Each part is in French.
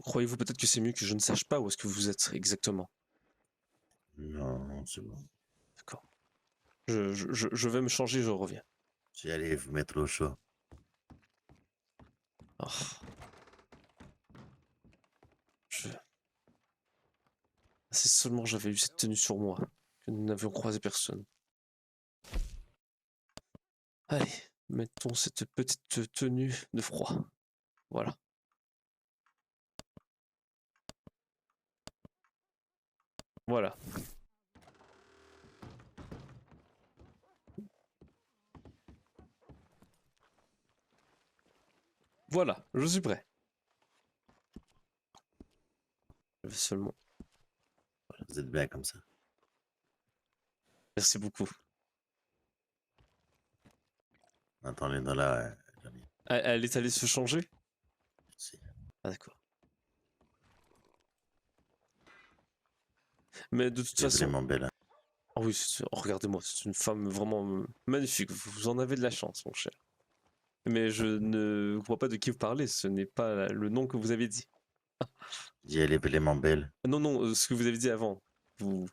croyez-vous peut-être que c'est mieux que je ne sache pas où est-ce que vous êtes exactement? Non, c'est bon. D'accord. Je vais me changer, je reviens. J'allais vous mettre au chaud. Oh, je... Si seulement j'avais eu cette tenue sur moi, que nous n'avions croisé personne. Allez, mettons cette petite tenue de froid. Voilà. Voilà. Voilà, je suis prêt. Je vais seulement... Vous êtes bien comme ça. Merci beaucoup. Attends les dollars, Johnny. Elle est allée se changer? Si. Ah d'accord. Mais de toute Elle est façon... vraiment belle. Hein. Ah oui, oh, regardez-moi, c'est une femme vraiment magnifique. Vous en avez de la chance, mon cher. Mais je ne vois pas de qui vous parlez, ce n'est pas le nom que vous avez dit. Je dis, elle est vraiment belle. Non, non, ce que vous avez dit avant. Vous...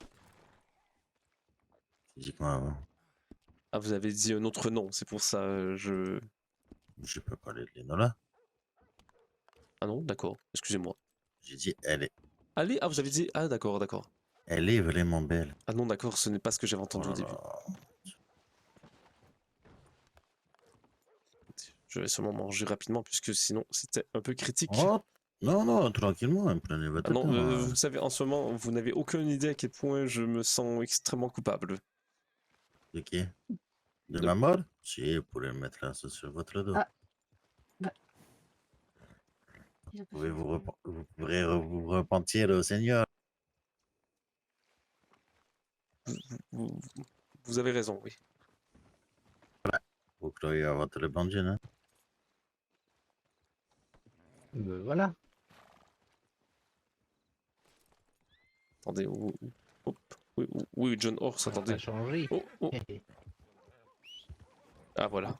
Je dis quoi avant? Ah, vous avez dit un autre nom, c'est pour ça, je... Je peux parler de les dollars. Ah non, d'accord, excusez-moi. J'ai dit, elle est. Allez, ah, vous avez dit... Ah, d'accord, d'accord. Elle est vraiment belle. Ah non, d'accord, ce n'est pas ce que j'avais Oh entendu au là début. là. Je vais seulement manger rapidement, puisque sinon, c'était un peu critique. Oh, non, non, tranquillement, hein, prenez Ah votre non, temps. Hein. vous savez, en ce moment, vous n'avez aucune idée à quel point je me sens extrêmement coupable. De qui? De De- ma mort? Si, vous pourrez mettre ça sur votre dos. Ah. Bah. Vous pourrez vous pourrez vous repentir au Seigneur. Vous, vous avez raison, oui. Vous croyez à votre bon Dieu, hein? Voilà. Attendez, hop, oui, oui, John Horse, Ça attendez. a changé. Oh, oh. Ah voilà.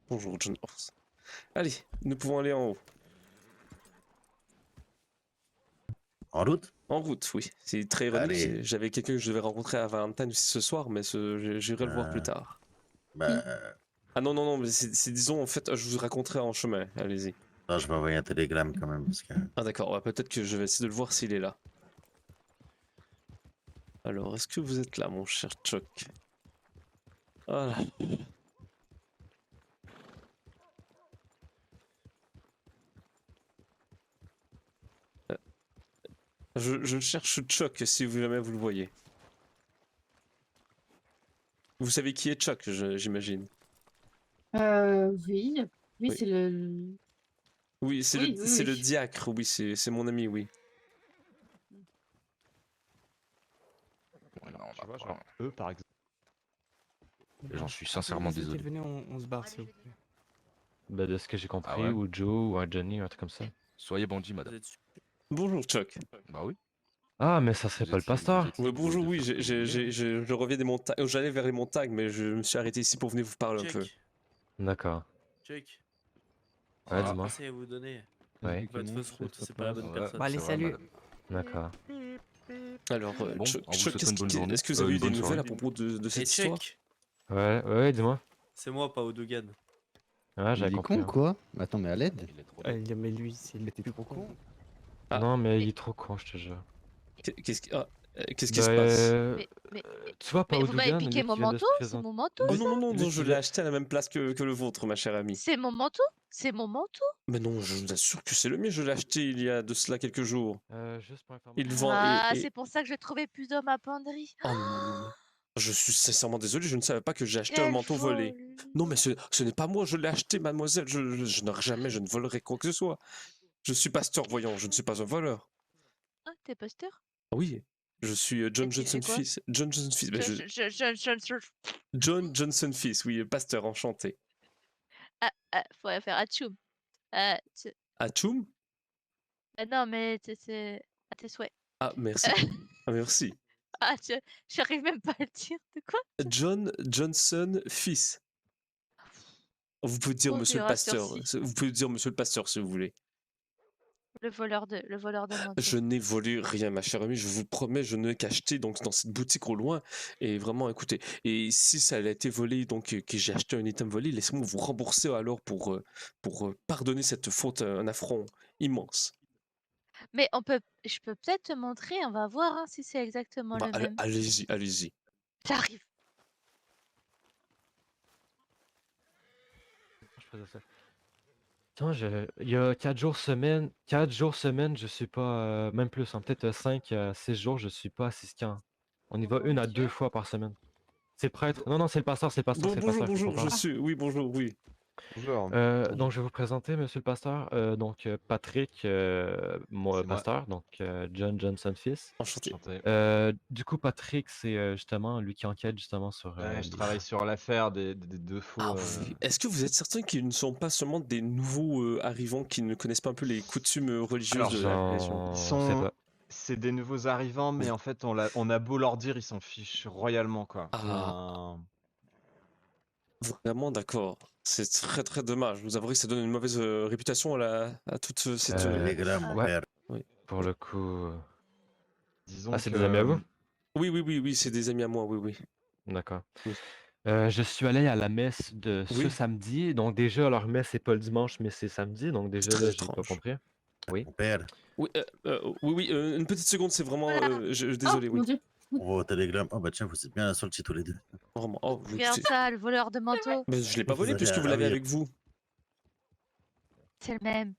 Bonjour, John Horse. Allez, nous pouvons aller en haut. En route? En route, oui. C'est très ironique. Allez. J'avais quelqu'un que je devais rencontrer à Valentine aussi ce soir, mais j'irai le voir plus tard. Ben, Ah non, non, non, mais c'est disons, en fait, je vous raconterai en chemin. Allez-y. là, je vais envoyer un télégramme quand même, parce que... Ah d'accord, ouais, peut-être que je vais essayer de le voir s'il est là. Alors, est-ce que vous êtes là, mon cher Chuck? Voilà. Je cherche Chuck, si jamais vous le voyez. Vous savez qui est Chuck, j'imagine. Oui. Oui, Oui. c'est le. Oui, c'est Oui, le, oui, c'est oui. le diacre, oui, c'est mon ami, oui. Ouais, non, Je sais bah, pas, genre eux par exemple. J'en suis sincèrement désolé. Venez, on se barre s'il vous plaît. Bah, de ce que j'ai compris, ouais? ou Joe, ou un Johnny, un truc comme ça. Soyez bandit, madame. Bonjour Chuck. Bah oui. Ah, mais ça serait Vous pas le étiez- vous pasteur. étiez Ouais, proche bonjour, de oui, faire ce que vous voulez, hein. je reviens des montagnes. J'allais vers les montagnes, mais je me suis arrêté ici pour venir vous parler un peu. D'accord. Check. Ouais, Ah, dis-moi. Conseil à vous donner. Ouais, Votre fausse route, c'est pas la bonne ouais, personne. Bah, allez, c'est vrai, salut. madame. d'accord. Alors, Bon, Chuck, on vous Chuck, souhaite une bonne journée. est-ce que vous avez eu Une des bonne nouvelles soirée. à propos de Et cette histoire? check. Ouais, dis-moi. C'est moi, pas Odogan. Ouais, j'avais Il est compris. con hein. quoi? Attends, mais à l'aide? Il est trop laid. Mais lui, c'est le t'es plus trop con. Ah. Non, mais il est trop con, je te jure. Qu'est-ce qui se Bah, passe? tu vois, Mais vous m'avez Paoudougan, piqué lui mon qui vient de manteau, se c'est présenter. mon manteau. Oh non, non, non, lui non, je qui l'ai vient- acheté à la même place que le vôtre, ma chère amie. C'est mon manteau. C'est mon manteau. Mais non, je vous assure que c'est le mien, je l'ai acheté il y a de cela quelques jours. Juste pour information. Il vend Ah, et- c'est pour ça que je trouvais plus d'hommes à penderie. Oh non. Je suis sincèrement désolé, je ne savais pas que j'ai acheté un Quel manteau volé. vol. Non, mais ce n'est pas moi, je l'ai acheté, mademoiselle. Je n'aurais jamais, je ne volerai quoi que ce soit. Je suis pasteur, voyons, je ne suis pas un voleur. Ah, t'es pasteur? Ah oui, je suis John Et tu fais Johnson quoi? fils. John Johnson fils. Ben, Je- John Johnson fils, oui, pasteur, enchanté. Faudrait faire atchoum. Ah, Atchoum? non, mais c'est à tes souhaits. Ah, merci. Ah, merci. Ah, j'arrive même pas à le dire. De quoi? John Johnson fils. Vous pouvez dire Bon, monsieur tu le rassures pasteur. si. Vous pouvez dire monsieur le pasteur si vous voulez. Le voleur de manteau. Je n'ai volé rien, ma chère amie, je vous promets, je n'ai qu'acheté donc dans cette boutique au loin. Et vraiment, écoutez, et si ça a été volé, donc que j'ai acheté un item volé, laissez-moi vous rembourser alors pour pardonner cette faute, un affront immense. Mais je peux peut-être te montrer, on va voir hein, si c'est exactement Bah, le même. allez-y, allez-y. J'arrive. Je faisais ça. Attends, il y a 4 jours semaine, je suis pas, même plus, hein, peut-être 5 à 6 jours, je suis pas assistant. On y va Bonjour, 1 à monsieur. 2 fois par semaine. C'est le prêtre. Non, non, c'est le pasteur, c'est le pasteur, c'est le Bonjour, pasteur, je suis bonjour, je trompé. suis. Oui, bonjour, oui. Bonjour. Donc je vais vous présenter, monsieur le pasteur. Donc Patrick, moi, C'est moi. pasteur, donc John Johnson fils. Enchanté. Enchanté. Du coup, Patrick, c'est justement lui qui enquête justement sur Ouais, je les- travaille sur l'affaire des deux faux. Ah, est-ce que vous êtes certain qu'ils ne sont pas seulement des nouveaux arrivants qui ne connaissent pas un peu les coutumes religieuses Alors, de la région? J'en sais pas. C'est des nouveaux arrivants, mais en fait, on a beau leur dire, ils s'en fichent royalement, quoi. Ah. Vraiment, d'accord. C'est très très dommage. Vous avouerez que ça donne une mauvaise réputation à toute cette. Les gars, mon ouais. père. Pour le coup. Disons Ah, c'est que des amis à vous? Oui, oui, oui, oui, c'est des amis à moi, oui, oui. D'accord. Oui. Je suis allé à la messe de ce Oui. samedi. Donc déjà, leur messe, c'est pas le dimanche, mais c'est samedi. Donc déjà, très là, j'ai pas étrange. compris. Oui. Mon père, Oui, oui, oui, une petite seconde, c'est vraiment. Voilà. Désolé, oui. Mon Dieu. on voit au télégramme. Oh bah tiens, vous êtes bien sortis tous les deux. Vraiment. Oh, oui, Regarde écoutez. ça, le voleur de manteau. Mais je l'ai pas Vous volé allez puisque à vous l'avez Ravir. avec vous. C'est le même.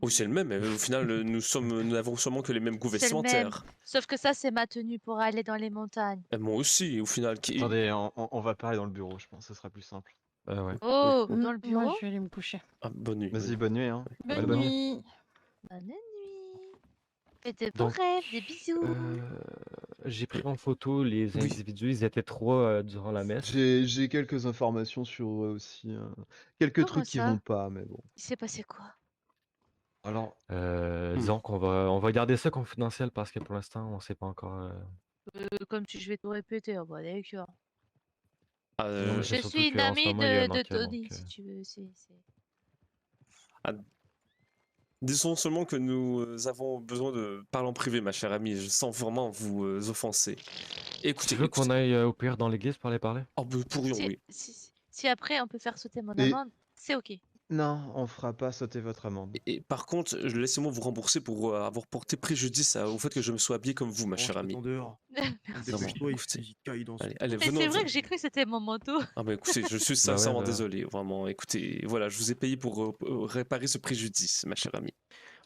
Oui, c'est le même, mais au final, nous n'avons sûrement que les mêmes goûts C'est le même. vestimentaires. Sauf que ça, c'est ma tenue pour aller dans les montagnes. Et moi aussi, au final. Attendez, on va parler dans le bureau, je pense, ce sera plus simple. Ouais. Oh, Mm, dans le bureau. Moi, je vais aller me coucher. Ah, bonne nuit. Vas-y, bonne nuit, hein. Bonne bonne nuit. Bonne nuit. Fais de beaux Donc, rêves, des bisous. j'ai pris en photo les Oui. individus. Ils étaient 3 durant la messe. J'ai quelques informations sur eux aussi. Quelques Comment trucs qui ça vont pas, mais bon. Il s'est passé quoi? Alors, Disons on va garder ça confidentiel parce que pour l'instant, on sait pas encore. Comme je vais te répéter, oh bah d'accord. Ah, Non, mais c'est Je surtout suis une qu'en ce amie moment, il y a un de manquement, Tony, donc, si tu veux. disons seulement que nous avons besoin de parler en privé, ma chère amie. Je sens vraiment vous offenser. Écoutez, Tu veux qu'on aille au pire dans l'église pour aller parler? Oh, nous pourrions, oui. Si après on peut faire sauter mon Et- amende, c'est ok. non, on fera pas sauter votre amende. Et par contre, laissez-moi vous rembourser pour avoir porté préjudice au fait que je me sois habillé comme vous, ma chère amie. dehors. Dépêche-toi, il caille dans Allez, allez, Mais venons. c'est vrai que j'ai cru que c'était mon manteau. Ah bah écoutez, je suis Bah ouais, sincèrement bah. désolé, vraiment. Écoutez, voilà, je vous ai payé pour réparer ce préjudice, ma chère amie.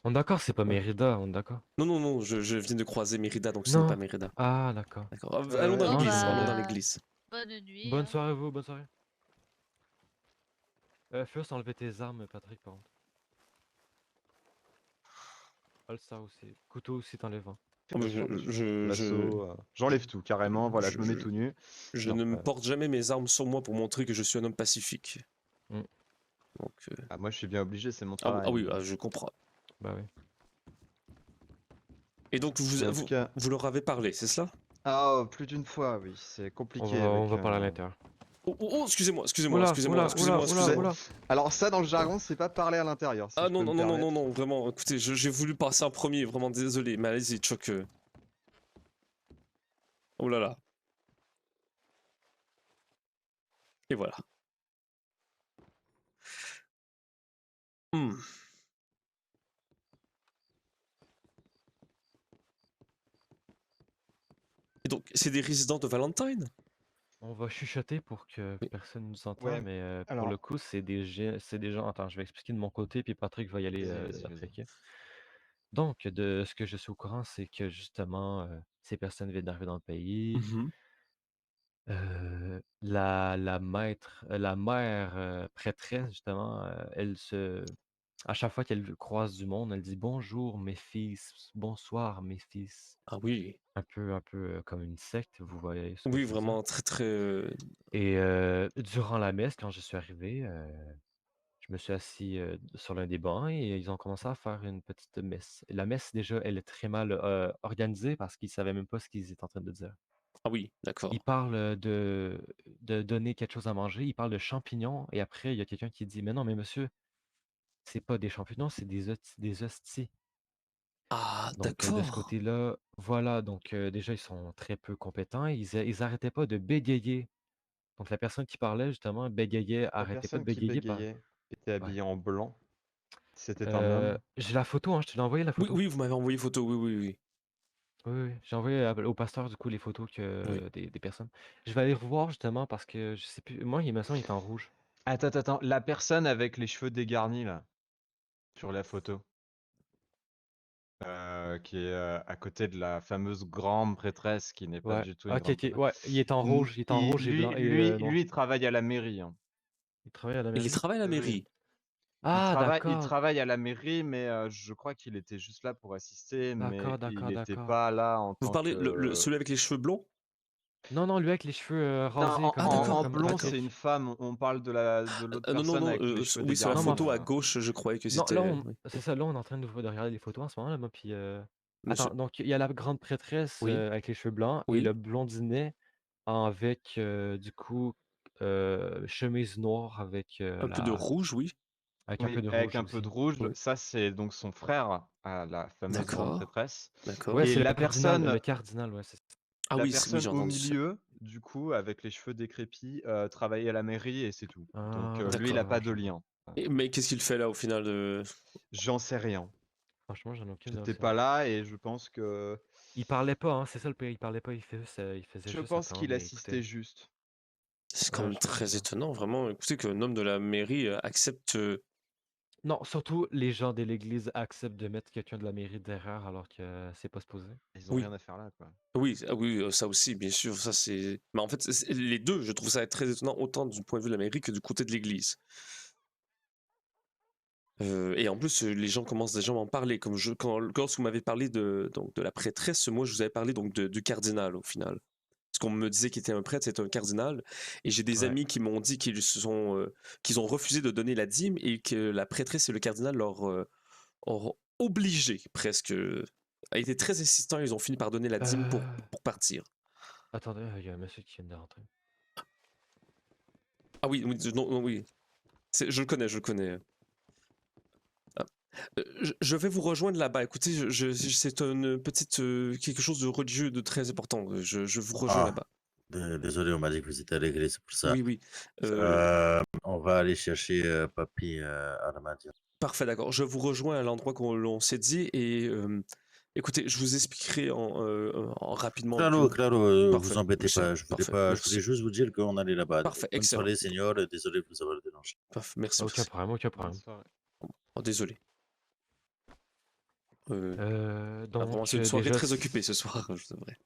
On est d'accord, c'est pas Mérida, on est d'accord? Non, non, non, je viens de croiser Mérida, donc ce n'est Non. pas Mérida. Ah, d'accord. D'accord. Allons dans Bon, l'église, bah, allons dans l'église. Bonne nuit. Bonne hein. soirée à vous, bonne soirée. First, enlever tes armes, Patrick, par contre. Ça aussi. Couteau aussi, t'enlèves. Oh, mais Lasso, j'enlève tout, carrément. Voilà, je me mets je- tout nu. Je Non, ne me porte jamais mes armes sur moi pour montrer que je suis un homme pacifique. Mm. Donc, Ah, moi, je suis bien obligé, c'est mon ah, travail. ah oui, je comprends. Bah oui. Et donc, Mais en tout cas, vous leur avez parlé, c'est cela? plus d'une fois, oui, c'est compliqué. On avec, va parler à l'intérieur. Oh, excusez-moi, Oula, excusez-moi. oula. Alors ça, dans le jargon, c'est pas parler à l'intérieur. si Ah je non, peux non, me non, non, permettre. non, vraiment, écoutez, j'ai voulu passer en premier, vraiment désolé, mais allez-y, Chuck. Oh là là. Et voilà. Hmm. Et donc, c'est des résidents de Valentine? On va chuchoter pour que Oui. personne ne nous entende, Ouais, mais pour alors- le coup, c'est des gens. Attends, je vais expliquer de mon côté, puis Patrick va y aller Vas-y, après. vas-y. Ok? Donc, de ce que je suis au courant, c'est que justement, ces personnes viennent d'arriver dans le pays. Mhm. La mère prêtresse, justement, à chaque fois qu'elle croise du monde, elle dit bonjour mes fils, bonsoir mes fils. Ah oui, Un peu comme une secte, vous voyez ce que oui, je veux dire? vraiment très très. Et durant la messe, quand je suis arrivé, je me suis assis sur l'un des bancs et ils ont commencé à faire une petite messe. La messe, déjà, elle est très mal organisée parce qu'ils ne savaient même pas ce qu'ils étaient en train de dire. Ah oui, d'accord. Ils parlent de donner quelque chose à manger, ils parlent de champignons et après, il y a quelqu'un qui dit mais non, mais monsieur, c'est pas des champignons, c'est des hosties. Ah, Donc, de ce d'accord. côté-là, voilà, donc déjà, ils sont très peu compétents. Ils arrêtaient pas de bégayer. Donc, la personne qui parlait, justement, bégayait, La arrêtait pas de personne qui bégayer. bégayait était Ouais. habillée en blanc. C'était un homme. J'ai la photo, hein, je te l'ai envoyé la Oui, photo. oui, vous m'avez envoyé photo, oui, oui, oui. Oui, oui, j'ai envoyé au pasteur, du coup, les photos Oui. des personnes. Je vais aller revoir, justement, parce que je sais plus. Moi, il me semble qu'il est en rouge. Attends. La personne avec les cheveux dégarnis, là, sur la photo, qui est à côté de la fameuse grande prêtresse qui n'est pas Ouais. du tout une Ok, grande ok. prêtresse. Ouais, il est en rouge. Il est en rouge et blanc et noir. Lui, il travaille à la mairie, hein. Il travaille à la Il mairie? travaille à la Oui, oui. mairie. Ah, Il d'accord. travaille à la mairie, mais je crois qu'il était juste là pour assister, mais D'accord, il d'accord, n'était d'accord. pas là en Vous tant parlez que... celui avec les cheveux blonds? Non, non, lui avec les cheveux Non, rasés Ah, d'accord, en comme blond, d'accord. c'est une Patrick. femme. On parle de l'autre Non, non, personne non, avec les cheveux oui, sur la Non, mais dégarnis, photo à là. gauche, je croyais que non, là, c'était. Oui. c'est ça, là, on est en train de regarder les photos en ce moment, là, moi, puis... Monsieur. Attends, donc il y a la grande prêtresse Oui, avec les cheveux blancs et oui. le blondinet avec, du coup, chemise noire avec, Un peu de rouge, oui. avec un peu Oui, de avec rouge un peu de aussi. rouge. Oui. Ça, c'est donc son frère à la fameuse grande D'accord, prêtresse. d'accord. Ouais, Et c'est le cardinal, ouais, c'est ça. Ah la oui, oui, personne j'ai au entendu ça. milieu, du coup, avec les cheveux décrépits, travaillait à la mairie et c'est tout. Donc, Ah, lui, il D'accord. n'a pas d'accord, de je vois. lien. Mais qu'est-ce qu'il fait là au final J'en sais rien. Franchement, j'en ai aucune idée J'étais aussi. pas là et je pense que... Il parlait pas, hein, c'est ça le pire, il parlait pas, il faisait Je juste pense qu'il attendre et écouter. assistait juste. C'est quand Ouais, même je pense très aussi. étonnant, vraiment. Écoutez, qu'un homme de la mairie accepte. Non, surtout les gens de l'église acceptent de mettre quelqu'un de la mairie derrière alors que c'est pas supposé. Ils ont Oui, rien à faire là, quoi. oui, ah oui, ça aussi, bien sûr. Ça, c'est. Mais en fait, les deux, je trouve ça très étonnant, autant du point de vue de la mairie que du côté de l'église. Et en plus, les gens commencent déjà à m'en parler. Comme lorsque vous m'avez parlé donc, de la prêtresse, moi, je vous avais parlé donc du cardinal au final. Parce qu'on me disait qu'il était un prêtre, c'était un cardinal. Et j'ai des Ouais. amis qui m'ont dit qu'ils ont refusé de donner la dîme et que la prêtresse et le cardinal leur ont obligé presque, a été très insistant. Ils ont fini par donner la dîme Euh, pour partir. Attendez, il y a un monsieur qui vient de rentrer. Ah oui, oui, non, non, oui. Je le connais, je le connais. Ah. Je vais vous rejoindre là-bas. Écoutez, c'est une petite quelque chose de religieux de très important. Je vous rejoins Ah, là-bas. désolé, on m'a dit que vous étiez à l'église, c'est pour ça. Oui, oui. Euh, On va aller chercher Papy à la maison. Parfait, d'accord. Je vous rejoins à l'endroit qu'on s'est dit et écoutez, je vous expliquerai rapidement Claro, tout. claro, Parfait, vous embêtez monsieur. pas. Je Parfait, voulais merci. juste vous dire qu'on allait là-bas. Parfait, Bonne excellent. soirée, Seigneur. Désolé de vous avoir dérangé. Parfait, merci, Aucun merci. problème, aucun Bonne problème. soirée. Oh, désolé. Vraiment, Donc, c'est une soirée déjà, très occupée ce soir, je devrais.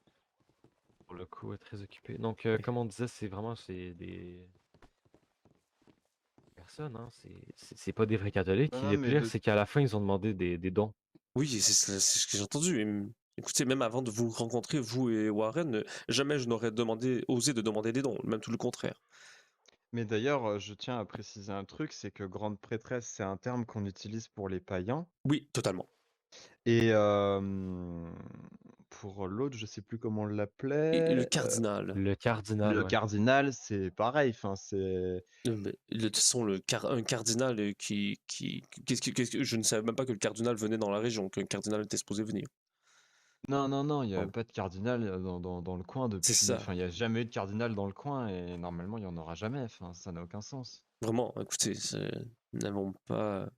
pour le coup, est très occupé. Donc, comme on disait, c'est des personnes, hein, c'est pas des vrais catholiques. Non, Et non, le mais pire, c'est qu'à la fin, ils ont demandé des dons. Oui, c'est ce que j'ai entendu. Écoutez, même avant de vous rencontrer, vous et Warren, jamais je n'aurais osé de demander des dons, même tout le contraire. Mais d'ailleurs, je tiens à préciser un truc, c'est que grande prêtresse, c'est un terme qu'on utilise pour les païens. Oui, totalement. Et pour l'autre, je sais plus comment on Et le l'appelait. cardinal. Le cardinal, Le ouais. cardinal, c'est pareil. Enfin, c'est. De toute façon, un cardinal je ne savais même pas que le cardinal venait dans la région, qu'un cardinal était supposé venir. Non, il n'y a Oh, pas de cardinal dans le coin c'est depuis. ça. Enfin, il n'y a jamais eu de cardinal dans le coin et normalement, il n'y en aura jamais. Enfin, ça n'a aucun sens. Vraiment, écoutez, nous n'avons pas.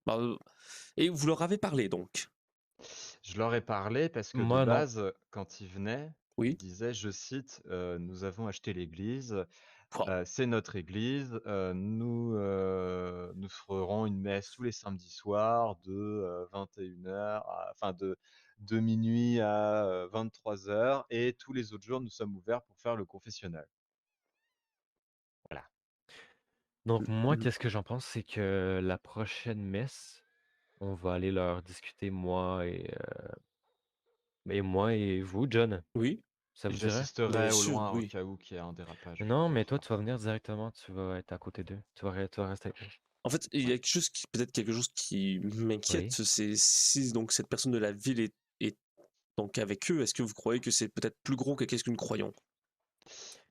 Bah, et vous leur avez parlé donc? Je leur ai parlé parce que de Moi, non. base, quand ils venaient, ils Oui? disaient, je cite, nous avons acheté l'église, Pouah. c'est notre église, nous ferons une messe tous les samedis soirs de 21h, enfin de minuit à 23h, et tous les autres jours, nous sommes ouverts pour faire le confessionnal. Voilà. Donc, moi, Mm, qu'est-ce que j'en pense, c'est que la prochaine messe, on va aller leur discuter, moi et vous, John. Oui? Ça vous dirait? Bien J'assisterai au sûr, loin au oui. cas où qu'il y ait un dérapage. Non, Ça me mais toi, fera. tu vas venir directement, tu vas être à côté d'eux. Tu vas rester avec eux. En fait, il y a quelque chose peut-être quelque chose qui m'inquiète, Oui. c'est si donc cette personne de la ville est donc avec eux, est-ce que vous croyez que c'est peut-être plus gros que qu'est-ce que nous croyons?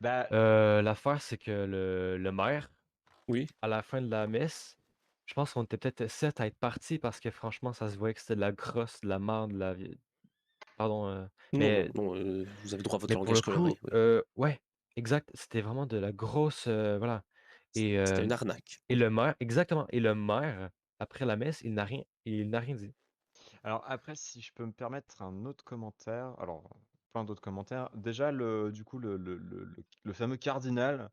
Bah, L'affaire, c'est que le maire, Oui? à la fin de la messe, Je pense qu'on était peut-être 7 à être partis parce que franchement, ça se voyait que c'était de la grosse, de la merde, de la vie pardon, Non, non, mais non, vous avez droit à votre mais pour le langage coup, coloré, oui. ouais, exact, c'était vraiment de la grosse, voilà et C'était une arnaque. le maire exactement et le maire, après la messe, il n'a rien dit. Alors après, si je peux me permettre un autre commentaire, alors plein d'autres commentaires. Déjà, du coup, le fameux cardinal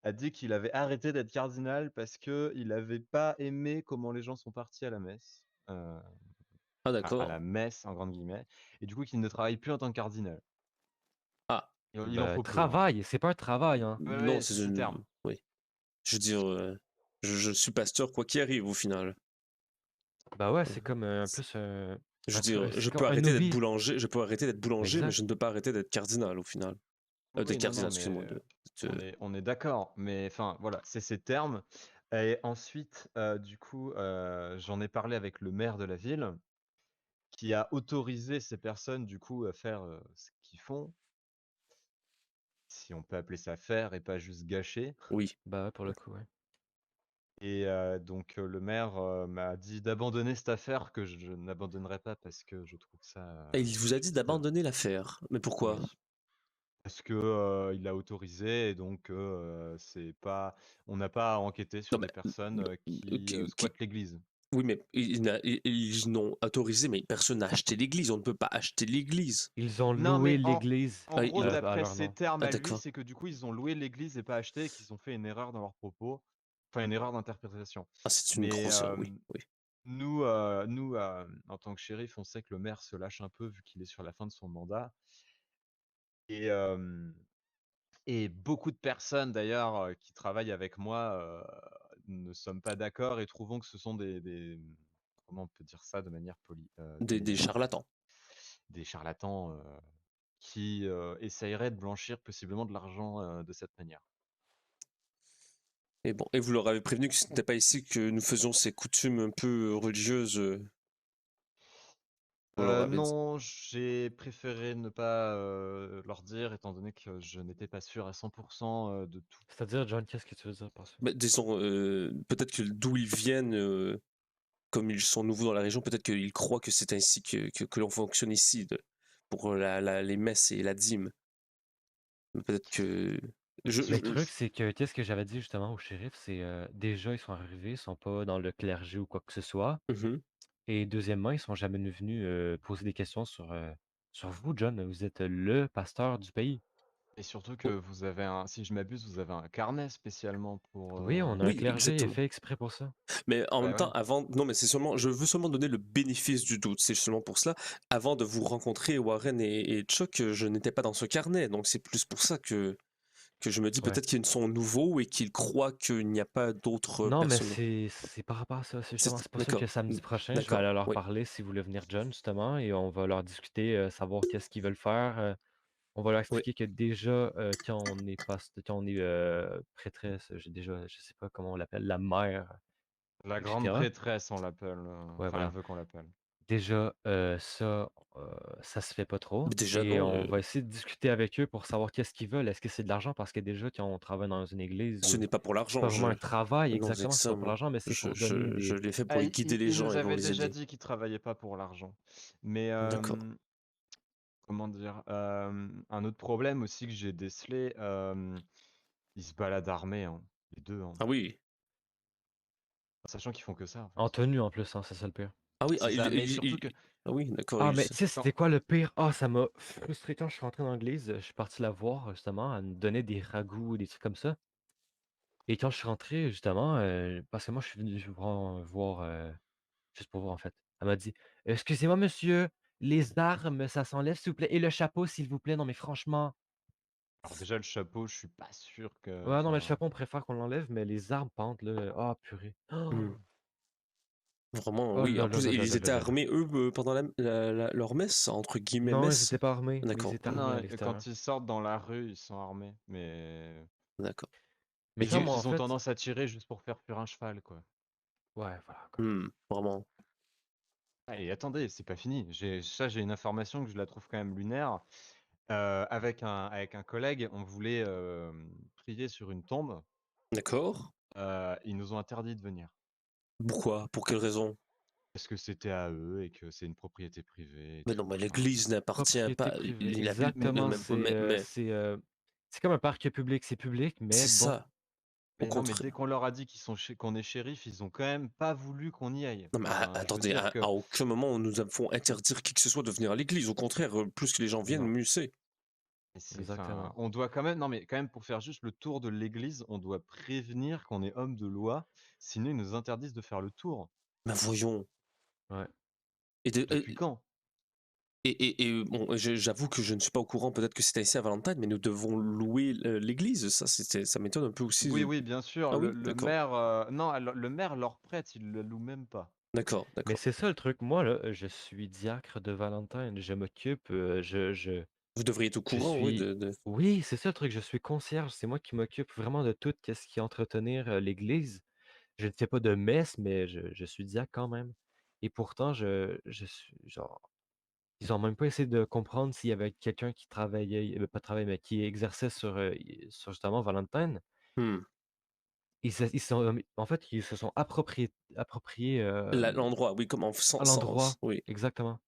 a dit qu'il avait arrêté d'être cardinal parce que il n'avait pas aimé comment les gens sont partis à la messe. Ah À la d'accord. messe, en grande guillemets, et du coup qu'il ne travaille plus en tant que cardinal. Ah, Il en Bah, faut peu, hein. travail, c'est pas un travail, hein. Ouais, non, ouais, c'est c'est ses une termes. oui. Je veux dire, je suis pasteur quoi qu'il arrive au final. Bah, ouais, c'est Mmh. comme, C plus, Je veux dire, c'est comme un hobby. je peux arrêter d'être boulanger, mais Exact. je ne peux pas arrêter d'être cardinal au final. Oui, D'être non, non, cardinal, mais excusez-moi, on est d'accord, mais enfin voilà, c'est ces termes. Et ensuite, du coup, j'en ai parlé avec le maire de la ville, qui a autorisé ces personnes, du coup, à faire ce qu'ils font, si on peut appeler ça faire et pas juste gâcher. oui. Bah, ouais, pour le coup, ouais. Et donc le maire m'a dit d'abandonner cette affaire que je n'abandonnerai pas parce que je trouve ça Et il vous a dit juste. d'abandonner l'affaire. Mais pourquoi? Oui. Parce que il a autorisé et donc c'est pas, on n'a pas à enquêter Non sur mais des personnes qui qui squattent l'église. oui, mais ils n'ont autorisé, mais personne n'a acheté l'église. On ne peut pas acheter l'église. Ils ont Non, loué mais l'église, en Ah, gros, ils à d'après leur ses nom. termes ah à lui, d'accord. c'est que du coup, ils ont loué l'église et pas acheté et qu'ils ont fait une erreur dans leurs propos. Enfin, une erreur d'interprétation. Ah, c'est une Mais grosse oui, oui. nous, en tant que shérif, on sait que le maire se lâche un peu vu qu'il est sur la fin de son mandat. Et, et beaucoup de personnes, d'ailleurs, qui travaillent avec moi, ne sommes pas d'accord et trouvons que ce sont comment on peut dire ça de manière polie? Des charlatans. Des charlatans, qui, essaieraient de blanchir possiblement de l'argent, de cette manière. Et bon, et vous leur avez prévenu que ce n'était pas ici que nous faisions ces coutumes un peu religieuses, vous leur avez dit? Non, j'ai préféré ne pas, leur dire étant donné que je n'étais pas sûr à 100 de tout. C'est-à-dire, John, qu'est-ce que tu veux dire par ça? Bah, disons, peut-être que d'où ils viennent, comme ils sont nouveaux dans la région, peut-être qu'ils croient que c'est ainsi que l'on fonctionne ici, pour les messes et la dîme. Peut-être que Mais le truc, c'est que qu'est-ce que j'avais dit justement au shérif, c'est, déjà, ils sont arrivés, ils sont pas dans le clergé ou quoi que ce soit Mhm. et deuxièmement, ils sont jamais venus, poser des questions sur vous, John. Vous êtes le pasteur du pays. Et surtout que Oh, vous avez si je m'abuse, vous avez un carnet spécialement pour, Oui, on a un oui, clergé exactement. fait exprès pour ça. Mais en bah, même temps, ouais. non, mais c'est seulement, je veux seulement donner le bénéfice du doute. C'est seulement pour cela. Avant de vous rencontrer, Warren et Chuck, je n'étais pas dans ce carnet. Donc c'est plus pour ça que je me dis Ouais. peut-être qu'ils sont nouveaux et qu'ils croient qu'il n'y a pas d'autres Non, mais personnes. c'est par rapport à ça, c'est justement c'est pour ça que D'accord. samedi prochain, je vais D'accord. aller leur Oui. parler si vous voulez venir, John, justement et on va leur discuter, savoir qu'est-ce qu'ils veulent faire, on va leur Oui. expliquer que déjà, quand on est, prêtresse, je sais pas comment on l'appelle, la mère, La et grande cetera. prêtresse, on l'appelle, Ouais, enfin, elle voilà. veut qu'on l'appelle. Déjà, ça, ça se fait pas trop Mais déjà, et non, on va essayer de discuter avec eux pour savoir qu'est-ce qu'ils veulent. Est-ce que c'est de l'argent? Parce que déjà, quand on travaille dans une église ce où n'est pas pour c'est l'argent. pas vraiment un travail Non, c'est exactement, c'est pas pour exactement. l'argent, mais c'est pour donner Je des l'ai fait pour Ah, les guider les il gens nous et pour avait les déjà aider. dit qu'il travaillait pas pour l'argent. Mais D'accord. comment dire? Un autre problème aussi que j'ai décelé, ils se baladent armés, hein, les 2, hein. Ah oui. Sachant qu'ils font que ça, en en fait. tenue en plus, hein, c'est ça le pire. Ah oui. C'est ça, mais surtout que Ah oui, d'accord. Ah, mais tu sais, quand c'était quoi le pire? Ah, ça m'a frustré quand je suis rentré dans l'église, je suis parti la voir justement, elle me donnait des ragoûts, des trucs comme ça et quand je suis rentré justement, parce que moi je suis venu voir, juste pour voir en fait. Elle m'a dit: «Excusez-moi monsieur, les armes, ça s'enlève s'il vous plaît et le chapeau s'il vous plaît». Non mais franchement, alors déjà le chapeau, je suis pas sûr que ouais, non mais le enfin chapeau on préfère qu'on l'enlève, mais les armes pentes là, ah purée. Hmm. Vraiment, Oh oui. là En là plus, là là ils là là étaient là là. armés, eux, pendant leur messe, entre guillemets, Non, ils messe. étaient pas armés, ils D'accord. étaient armés à non, l'extérieur. quand ils sortent dans la rue, ils sont armés, mais D'accord. Mais Et tu vois, disons moi en qu'ils ont fait tendance à tirer juste pour faire fuir un cheval, quoi. ouais, voilà quoi. vraiment. Ah et attendez, c'est pas fini. J'ai une information que je la trouve quand même lunaire. Avec un collègue, on voulait, prier sur une tombe, D'accord. ils nous ont interdit de venir. Pourquoi? Pour quelle raison? Parce que c'était à eux et que c'est une propriété privée et Mais non, tout. mais Enfin, l'église n'appartient Propriété pas. privée, La Bible, exactement, mais c'est comme un parc public, c'est public, mais c'est bon, ça. Au mais non, mais dès contraire. qu'on leur a dit qu'on est shérif, ils ont quand même pas voulu qu'on y aille. Non, mais Enfin, je veux attendez, dire que à aucun moment nous avons interdire qui que ce soit de venir à l'église. Au contraire, plus que les gens viennent, non. mieux c'est. Mais exactement. on doit quand même, non mais quand même pour faire juste le tour de l'église, on doit prévenir qu'on est homme de loi, sinon ils nous interdisent de faire le tour. Mais voyons. Ouais. Et, de- Depuis quand? bon, j'avoue que je ne suis pas au courant, peut-être que c'était ici à Valentine, mais nous devons louer l'église. Ça m'étonne un peu aussi. Oui, oui, bien sûr. Ah oui, Le d'accord. maire, non, alors, le maire leur prête, il le loue même pas. D'accord, Mais d'accord. c'est ça le truc, moi, là, je suis diacre de Valentine, je m'occupe, Vous devriez être au je courant, oui, suis... Oui, c'est ça le truc, je suis concierge, c'est moi qui m'occupe vraiment de tout ce qui est entretenir l'église. Je ne fais pas de messe, mais je suis diacre quand même. Et pourtant, je suis genre... Ils ont même pas essayé de comprendre s'il y avait quelqu'un qui travaillait, pas travaillait, mais qui exerçait sur justement Valentine. Hmm. En fait, ils se sont appropriés L'endroit, oui, comme à l'endroit. oui, Exactement.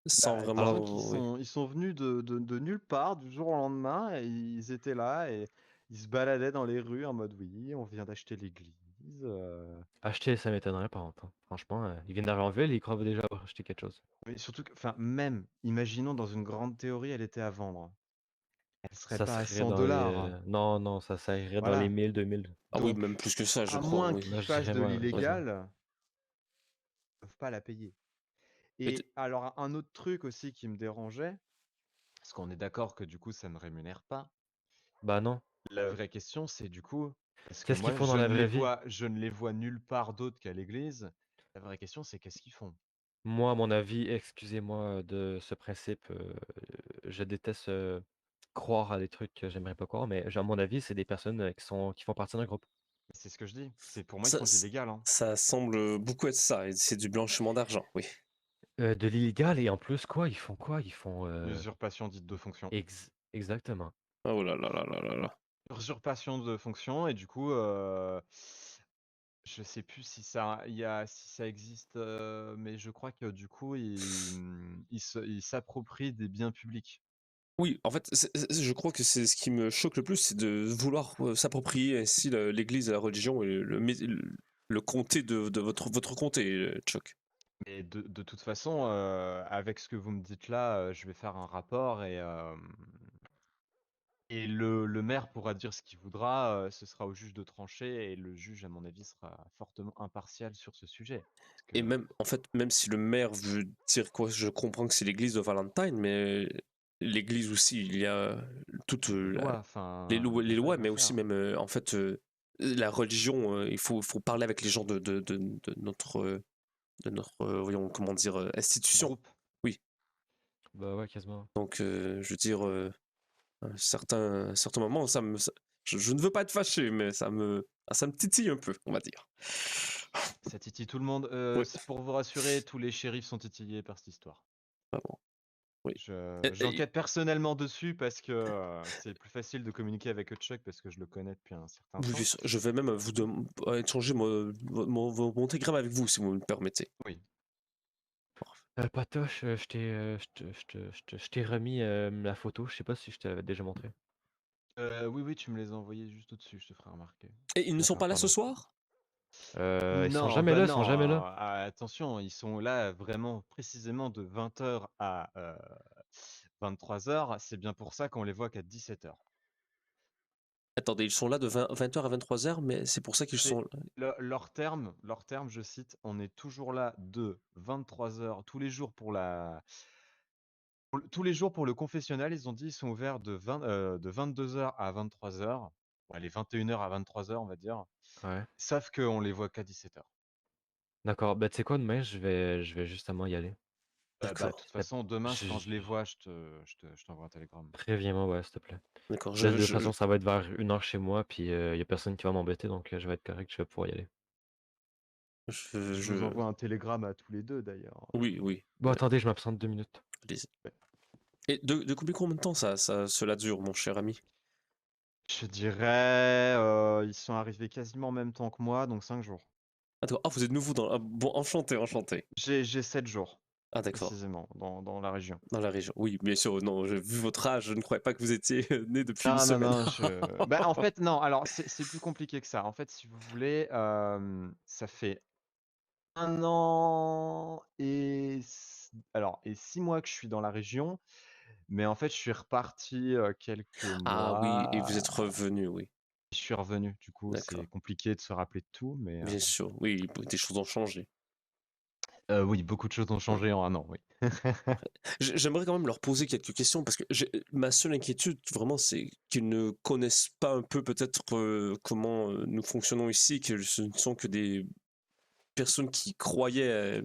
sans Bah, disons vraiment, oui. ils sont venus de nulle part du jour au lendemain et ils étaient là et ils se baladaient dans les rues en mode oui, on vient d'acheter l'église. Acheter, ça m'étonnerait par contre, hein. Franchement, ils viennent d'arriver en ville, ils croient déjà avoir acheté quelque chose. Mais surtout que, enfin, même, imaginons dans une grande théorie, elle était à vendre. Elle serait Ça pas à serait 100 dans les... dollars. Non, non, ça irait dans les Voilà. 1000, 2000. Ah oui, Donc, même plus que ça, je à crois, moins oui. qu'ils Moi, je fassent dirais de ouais, l'illégal, ils peuvent pas la payer. Mais Et alors, un autre truc aussi qui me dérangeait, parce qu'on est d'accord que du coup, ça ne rémunère pas. Bah non. La vraie question, c'est du coup, parce que Qu'est-ce qu'ils moi, font dans la vraie vie? je ne les vois nulle part d'autre qu'à l'église. La vraie question, c'est qu'est-ce qu'ils font? Moi, à mon avis, excusez-moi de ce principe, je déteste croire à des trucs que j'aimerais pas croire, mais à mon avis, c'est des personnes qui font partie d'un groupe. C'est ce que je dis. C'est pour moi, ils ça, font de l'illégal, hein. ça semble beaucoup être ça, et c'est du blanchiment d'argent, oui. De l'illégal et en plus, quoi? Ils font quoi? Ils font... Usurpation dite de fonction. Exactement. Oh là là là là là là. Usurpation de fonction et du coup, je sais plus si si ça existe, mais je crois que du coup, ils s'approprient des biens publics. Oui, en fait, je crois que c'est ce qui me choque le plus, c'est de vouloir s'approprier ainsi l'église et la religion et le comté de votre comté, Chuck. Mais de toute façon, avec ce que vous me dites là, je vais faire un rapport et le maire pourra dire ce qu'il voudra, ce sera au juge de trancher et le juge, à mon avis, sera fortement impartial sur ce sujet. Parce Et que même, en fait, même si le maire veut dire quoi, je comprends que c'est l'église de Valentine, mais l'église aussi, il y a toutes les lois, enfin, il les peut lois, rien mais aussi faire. même, en fait, la religion, faut parler avec les gens de notre voyons, comment dire, institution. Groupe. Oui. Bah ouais, quasiment. Donc, je veux dire, à certains moments, je ne veux pas être fâché, mais ça me titille un peu, on va dire. Ça titille tout le monde. Oui. Pour vous rassurer, tous les shérifs sont titillés par cette histoire. Vraiment. Oui. J'enquête personnellement dessus parce que c'est plus facile de communiquer avec Chuck parce que je le connais depuis un certain Oui, temps. je vais même échanger mon télégramme avec vous, si vous me le permettez. Oui. Patoche, je t'ai remis la photo, je sais pas si je te l'avais déjà montré. Oui, oui, tu me les as envoyés juste au-dessus, je te ferai remarquer. Et ils ne sont D'accord, pas là ce pardon. soir? Ils sont Non, jamais bah là, ils non, sont jamais là. attention, ils sont là vraiment précisément de 20h à 23h. C'est bien pour ça qu'on les voit qu'à 17h. Attendez, ils sont là de 20h à 23h, mais c'est pour ça qu'ils sont... Leur terme, je cite, on est toujours là de 23h tous les jours tous les jours pour le confessionnal. Ils ont dit ils sont ouverts de 22h à 23h. Ouais, les 21h à 23h, on va dire. Ouais. Sauf qu'on les voit qu'à 17h. D'accord, bah tu sais quoi, demain, je vais justement y aller. Bah, de D'accord. toute façon, demain, quand je les Je- vois, je t'envoie un télégramme. Préviens-moi, ouais, s'il te plaît. D'accord, Là, de toute façon, ça va être vers 1h chez moi, puis y a personne qui va m'embêter, donc je vais être correct, je vais pouvoir y aller. Je vous envoie un télégramme à tous les deux, d'ailleurs. Oui, oui. Bon, attendez, je m'absente 2 minutes. Allez-y. Et de combien de temps cela dure, mon cher ami? Je dirais, ils sont arrivés quasiment en même temps que moi, donc 5 jours. Attends, ah, vous êtes nouveau dans... Ah, bon, enchanté, enchanté. J'ai 7 jours, Ah d'accord, précisément, dans la région. dans la région. Oui, bien sûr, non, vu votre âge, je ne croyais pas que vous étiez né depuis une Non, non, semaine. non, bah, en fait, non, alors c'est plus compliqué que ça. En fait, si vous voulez, ça fait 1 an et 6 mois que je suis dans la région, mais en fait, je suis reparti, quelques Ah oui, et vous mois. êtes revenu, oui. Je suis revenu. Du coup, c'est D'accord. compliqué de se rappeler de tout, mais Bien sûr, oui, des choses ont changé. oui, beaucoup de choses ont Ouais. changé en 1 an, oui. J'aimerais quand même leur poser quelques questions parce que ma seule inquiétude, vraiment, c'est qu'ils ne connaissent pas un peu peut-être comment nous fonctionnons ici, que ce ne sont que des personnes qui croyaient,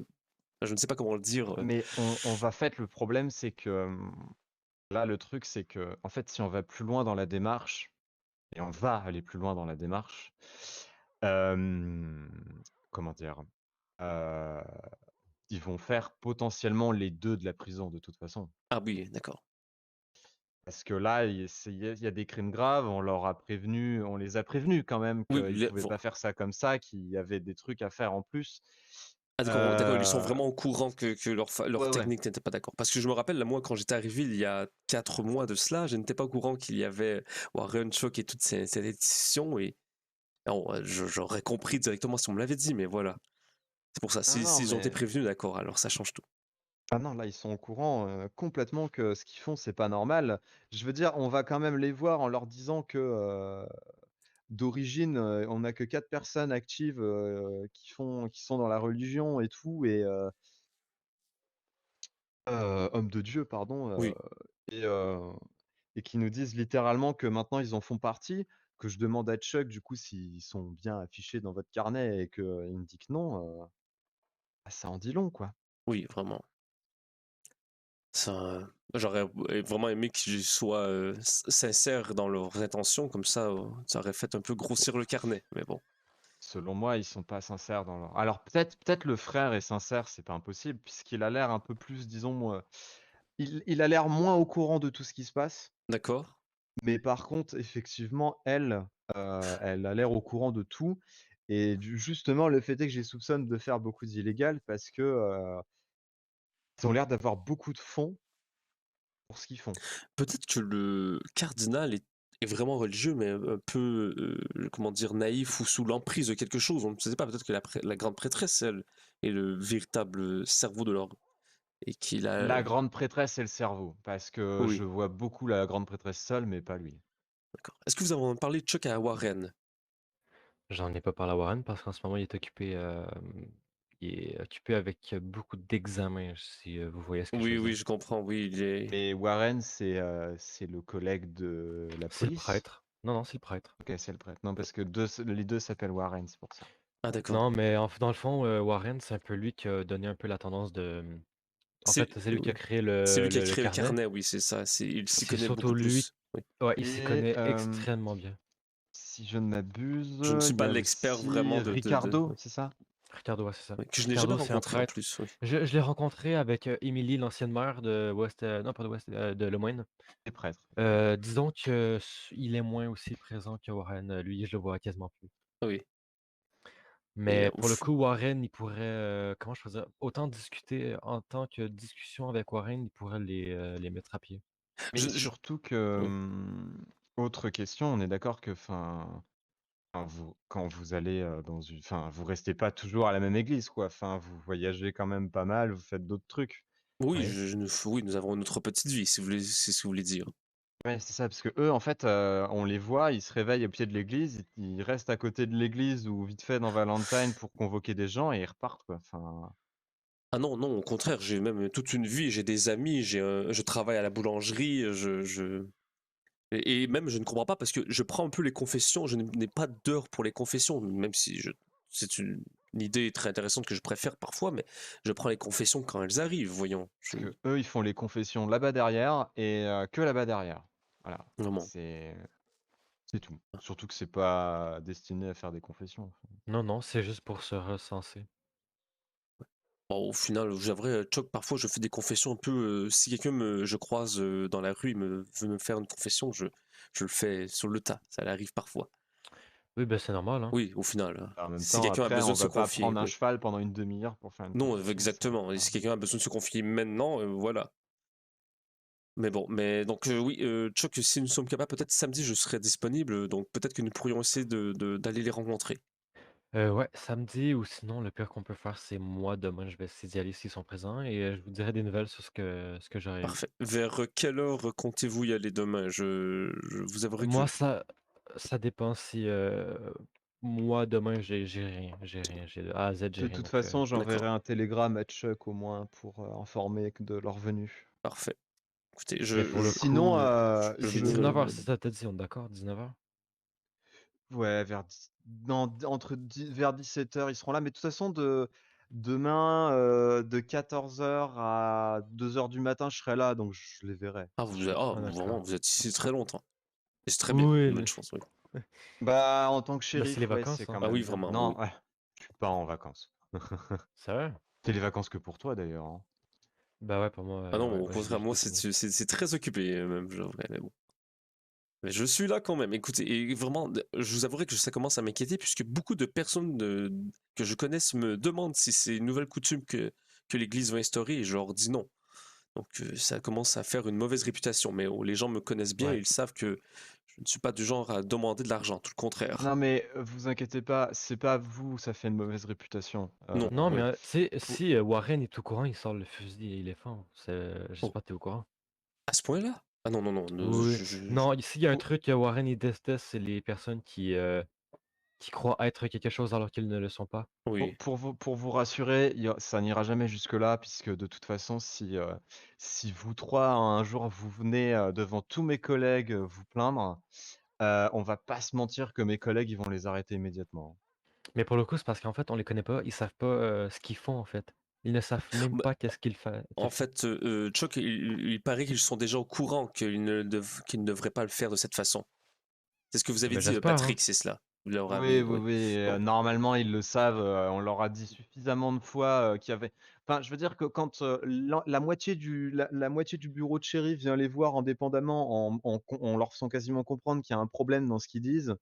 je ne sais pas comment le dire. Mais on va fait le problème, c'est que, là, le truc, c'est que, en fait, si on va plus loin dans la démarche, et on va aller plus loin dans la démarche, comment dire? Heu, Ils vont faire potentiellement les 2 de la prison de toute façon. Ah oui, d'accord. Parce que là, il y a des crimes graves, on les a prévenus quand même Oui, qu'ils pouvaient pas faire ça comme ça, qu'il y avait des trucs à faire en plus. ah, d'accord, d'accord, ils sont Heu, vraiment au courant que leur ouais, ouais. technique n'était pas d'accord. Parce que je me rappelle, là, moi, quand j'étais arrivé il y a 4 mois de cela, je n'étais pas au courant qu'il y avait Warren Shock et toutes ces éditions. Et non, j'aurais compris directement si on me l'avait dit, mais voilà. C'est pour ça. Non, non, S'ils ont été mais prévenus, d'accord, alors ça change tout. ah non, là, ils sont au courant, complètement que ce qu'ils font, c'est pas normal. Je veux dire, on va quand même les voir en leur disant que, d'origine, on n'a que 4 personnes actives, qui sont dans la religion et tout hommes de Dieu, pardon, Oui, et heu et qui nous disent littéralement que maintenant ils en font partie, que je demande à Chuck du coup s'ils sont bien affichés dans votre carnet et qu'il me dit que non, bah, ça en dit long, quoi. oui, vraiment. Ça, j'aurais vraiment aimé qu'ils soient sincères dans leurs intentions, comme ça aurait fait un peu grossir le carnet, mais bon. Selon moi, ils sont pas sincères dans leur alors peut-être le frère est sincère, c'est pas impossible puisqu'il a l'air un peu plus disons, il a l'air moins au courant de tout ce qui se passe, D'accord? mais par contre effectivement elle a l'air au courant de tout et du justement le fait est que je les soupçonne de faire beaucoup d'illégal parce que, ils ont l'air d'avoir beaucoup de fonds pour ce qu'ils font. Peut-être que le cardinal est vraiment religieux, mais un peu, comment dire, naïf ou sous l'emprise de quelque chose. On ne sait pas, peut-être que la grande prêtresse, elle, est le véritable cerveau de leur... Et qu'il a... La grande prêtresse, c'est le cerveau, parce que Oui, je vois beaucoup la grande prêtresse seule, mais pas lui. d'accord. Est-ce que vous avez parlé de Chuck à Warren? J'en ai pas parlé à Warren parce qu'en ce moment, il est occupé avec beaucoup d'examens, si vous voyez ce que je Oui, veux oui, dire. je comprends, oui, il est... Mais Warren, c'est le collègue de la C'est le police? prêtre. Non, non, c'est le prêtre. OK, c'est le prêtre. Non, parce que les 2 s'appellent Warren, c'est pour ça. Ah, d'accord. Non, mais dans le fond, Warren, c'est un peu lui qui a donné un peu la tendance de. En C'est fait, c'est lui qui a oui. créé C'est lui qui a le créé le carnet. carnet, oui, c'est ça. Il s'y C'est connaît surtout beaucoup lui. plus. Oui. Ouais, il s'y Et connaît extrêmement bien. si je ne m'abuse, Je ne suis il y pas a l'expert aussi vraiment Ricardo, oui. c'est ça? Ricardo, ouais, c'est ça. Oui, que je n'ai jamais Ricardo, c'est un rencontré en prêtre. plus. Oui. Je l'ai rencontré avec Émilie, l'ancienne maire de West, non pas de West, de Lemoine. Les prêtres. Disons que il est moins aussi présent que Warren. Lui, je le vois quasiment plus. Oui. Et Mais pour le coup, Warren, il pourrait, comment je peux dire? Autant discuter en tant que discussion avec Warren, il pourrait les mettre à pied. Mais surtout que, oui. autre question, on est d'accord que, quand vous allez, vous restez pas toujours à la même église, quoi. Enfin, vous voyagez quand même pas mal, vous faites d'autres trucs. Oui, Oui. oui, nous avons notre petite vie, si vous voulez, c'est ce que vous voulez dire. Ouais, c'est ça, parce que eux, en fait, on les voit, ils se réveillent au pied de l'église, ils restent à côté de l'église ou vite fait dans Valentine pour convoquer des gens et ils repartent, quoi. Enfin, Ah non, non, au contraire, j'ai même toute une vie, j'ai des amis, je travaille à la boulangerie, et même je ne comprends pas parce que je prends un peu les confessions, je n'ai pas d'heure pour les confessions, même si c'est une idée très intéressante que je préfère parfois, mais je prends les confessions quand elles arrivent, voyons. parce que eux, ils font les confessions là-bas derrière et que là-bas derrière. Voilà, Vraiment. c'est tout. Surtout que c'est pas destiné à faire des confessions. Non, non, c'est juste pour se recenser. Bon, au final, j'aimerais, Choc, parfois je fais des confessions un peu. Si quelqu'un je croise dans la rue, veut me faire une confession, je le fais sur le tas. Ça arrive parfois. Oui, ben c'est normal, hein. Oui, au final. En même Si temps, quelqu'un a après, besoin on de se va pas confier, prendre un oui. cheval pendant une demi-heure pour faire une Non, confession, ça exactement. va Et si pas. quelqu'un a besoin de se confier maintenant, voilà. Mais bon, mais donc oui, Chuck, si nous sommes capables, peut-être samedi, je serai disponible, donc peut-être que nous pourrions essayer d'aller les rencontrer. Ouais, samedi ou sinon, le pire qu'on peut faire, c'est moi, demain, je vais essayer d'y aller s'ils sont présents et je vous dirai des nouvelles sur ce que j'aurais eu. Parfait. Vers quelle heure comptez-vous y aller demain? Je vous avouerai que Moi, ça dépend si, moi, demain, j'ai rien. J'ai de A à Z, j'ai De rien, toute donc façon, j'enverrai d'accord, un télégramme à Chuck au moins pour informer de leur venue. parfait. Écoutez, mais pour le Sinon, coup, je c'est vous 19h, c'est ça, tu dit, on est d'accord? 19h? ouais, entre vers 17h, ils seront là. Mais de toute façon, demain, de 14h à 2h du matin, je serai là, donc je les verrai. Ah, Ah vraiment, d'accord. vous êtes ici très longtemps. Et c'est très bien, Oui, bonne chance, oui. Bah, en tant que bah, c'est les shérif, ouais, c'est vacances, quand hein. Ah oui, même bien. vraiment, oui, Non, oui. ouais, je suis pas en vacances. Sérieux? C'est les vacances que pour toi, d'ailleurs, hein. Bah ouais, pour moi, Ah non, ouais, au moi, contraire, moi, j'ai fini. c'est très occupé, même, je devrais, mais bon. Mais je suis là quand même. Écoutez, et vraiment, je vous avouerai que ça commence à m'inquiéter puisque beaucoup de personnes que je connaisse me demandent si c'est une nouvelle coutume que l'Église va instaurer et je leur dis non. Donc ça commence à faire une mauvaise réputation. Mais les gens me connaissent bien et Ouais. ils savent que je ne suis pas du genre à demander de l'argent, tout le contraire. Non, mais vous inquiétez pas, c'est pas vous, ça fait une mauvaise réputation. Non, Non, mais oui. tu sais, Pour- si Warren est au courant, il sort le fusil et il est fort. Oh, J'espère que t'es au courant. à ce point-là? Ah non, non, non. Oui. Non, s'il y a un pour- truc que Warren il déteste, c'est les personnes qui croient être quelque chose alors qu'ils ne le sont pas. Oui. pour vous rassurer, ça n'ira jamais jusque-là, puisque de toute façon, si vous trois, un jour, vous venez devant tous mes collègues vous plaindre, on va pas se mentir que mes collègues, ils vont les arrêter immédiatement. Mais pour le coup, c'est parce qu'en fait, on les connaît pas, ils savent pas ce qu'ils font en fait. Ils ne savent même Bah, pas qu'est-ce qu'ils font. en fait, Chuck, il paraît qu'ils sont déjà au courant qu'ils ne devraient pas le faire de cette façon. C'est ce que vous avez Ben, dit, j'espère, hein. Patrick, c'est cela. Vous leur Oui, avez, oui, oui. oui, Bon, normalement, ils le savent, on leur a dit suffisamment de fois, qu'il y avait enfin, je veux dire que quand, la moitié du bureau de shérif vient les voir indépendamment en leur faisant quasiment comprendre qu'il y a un problème dans ce qu'ils disent,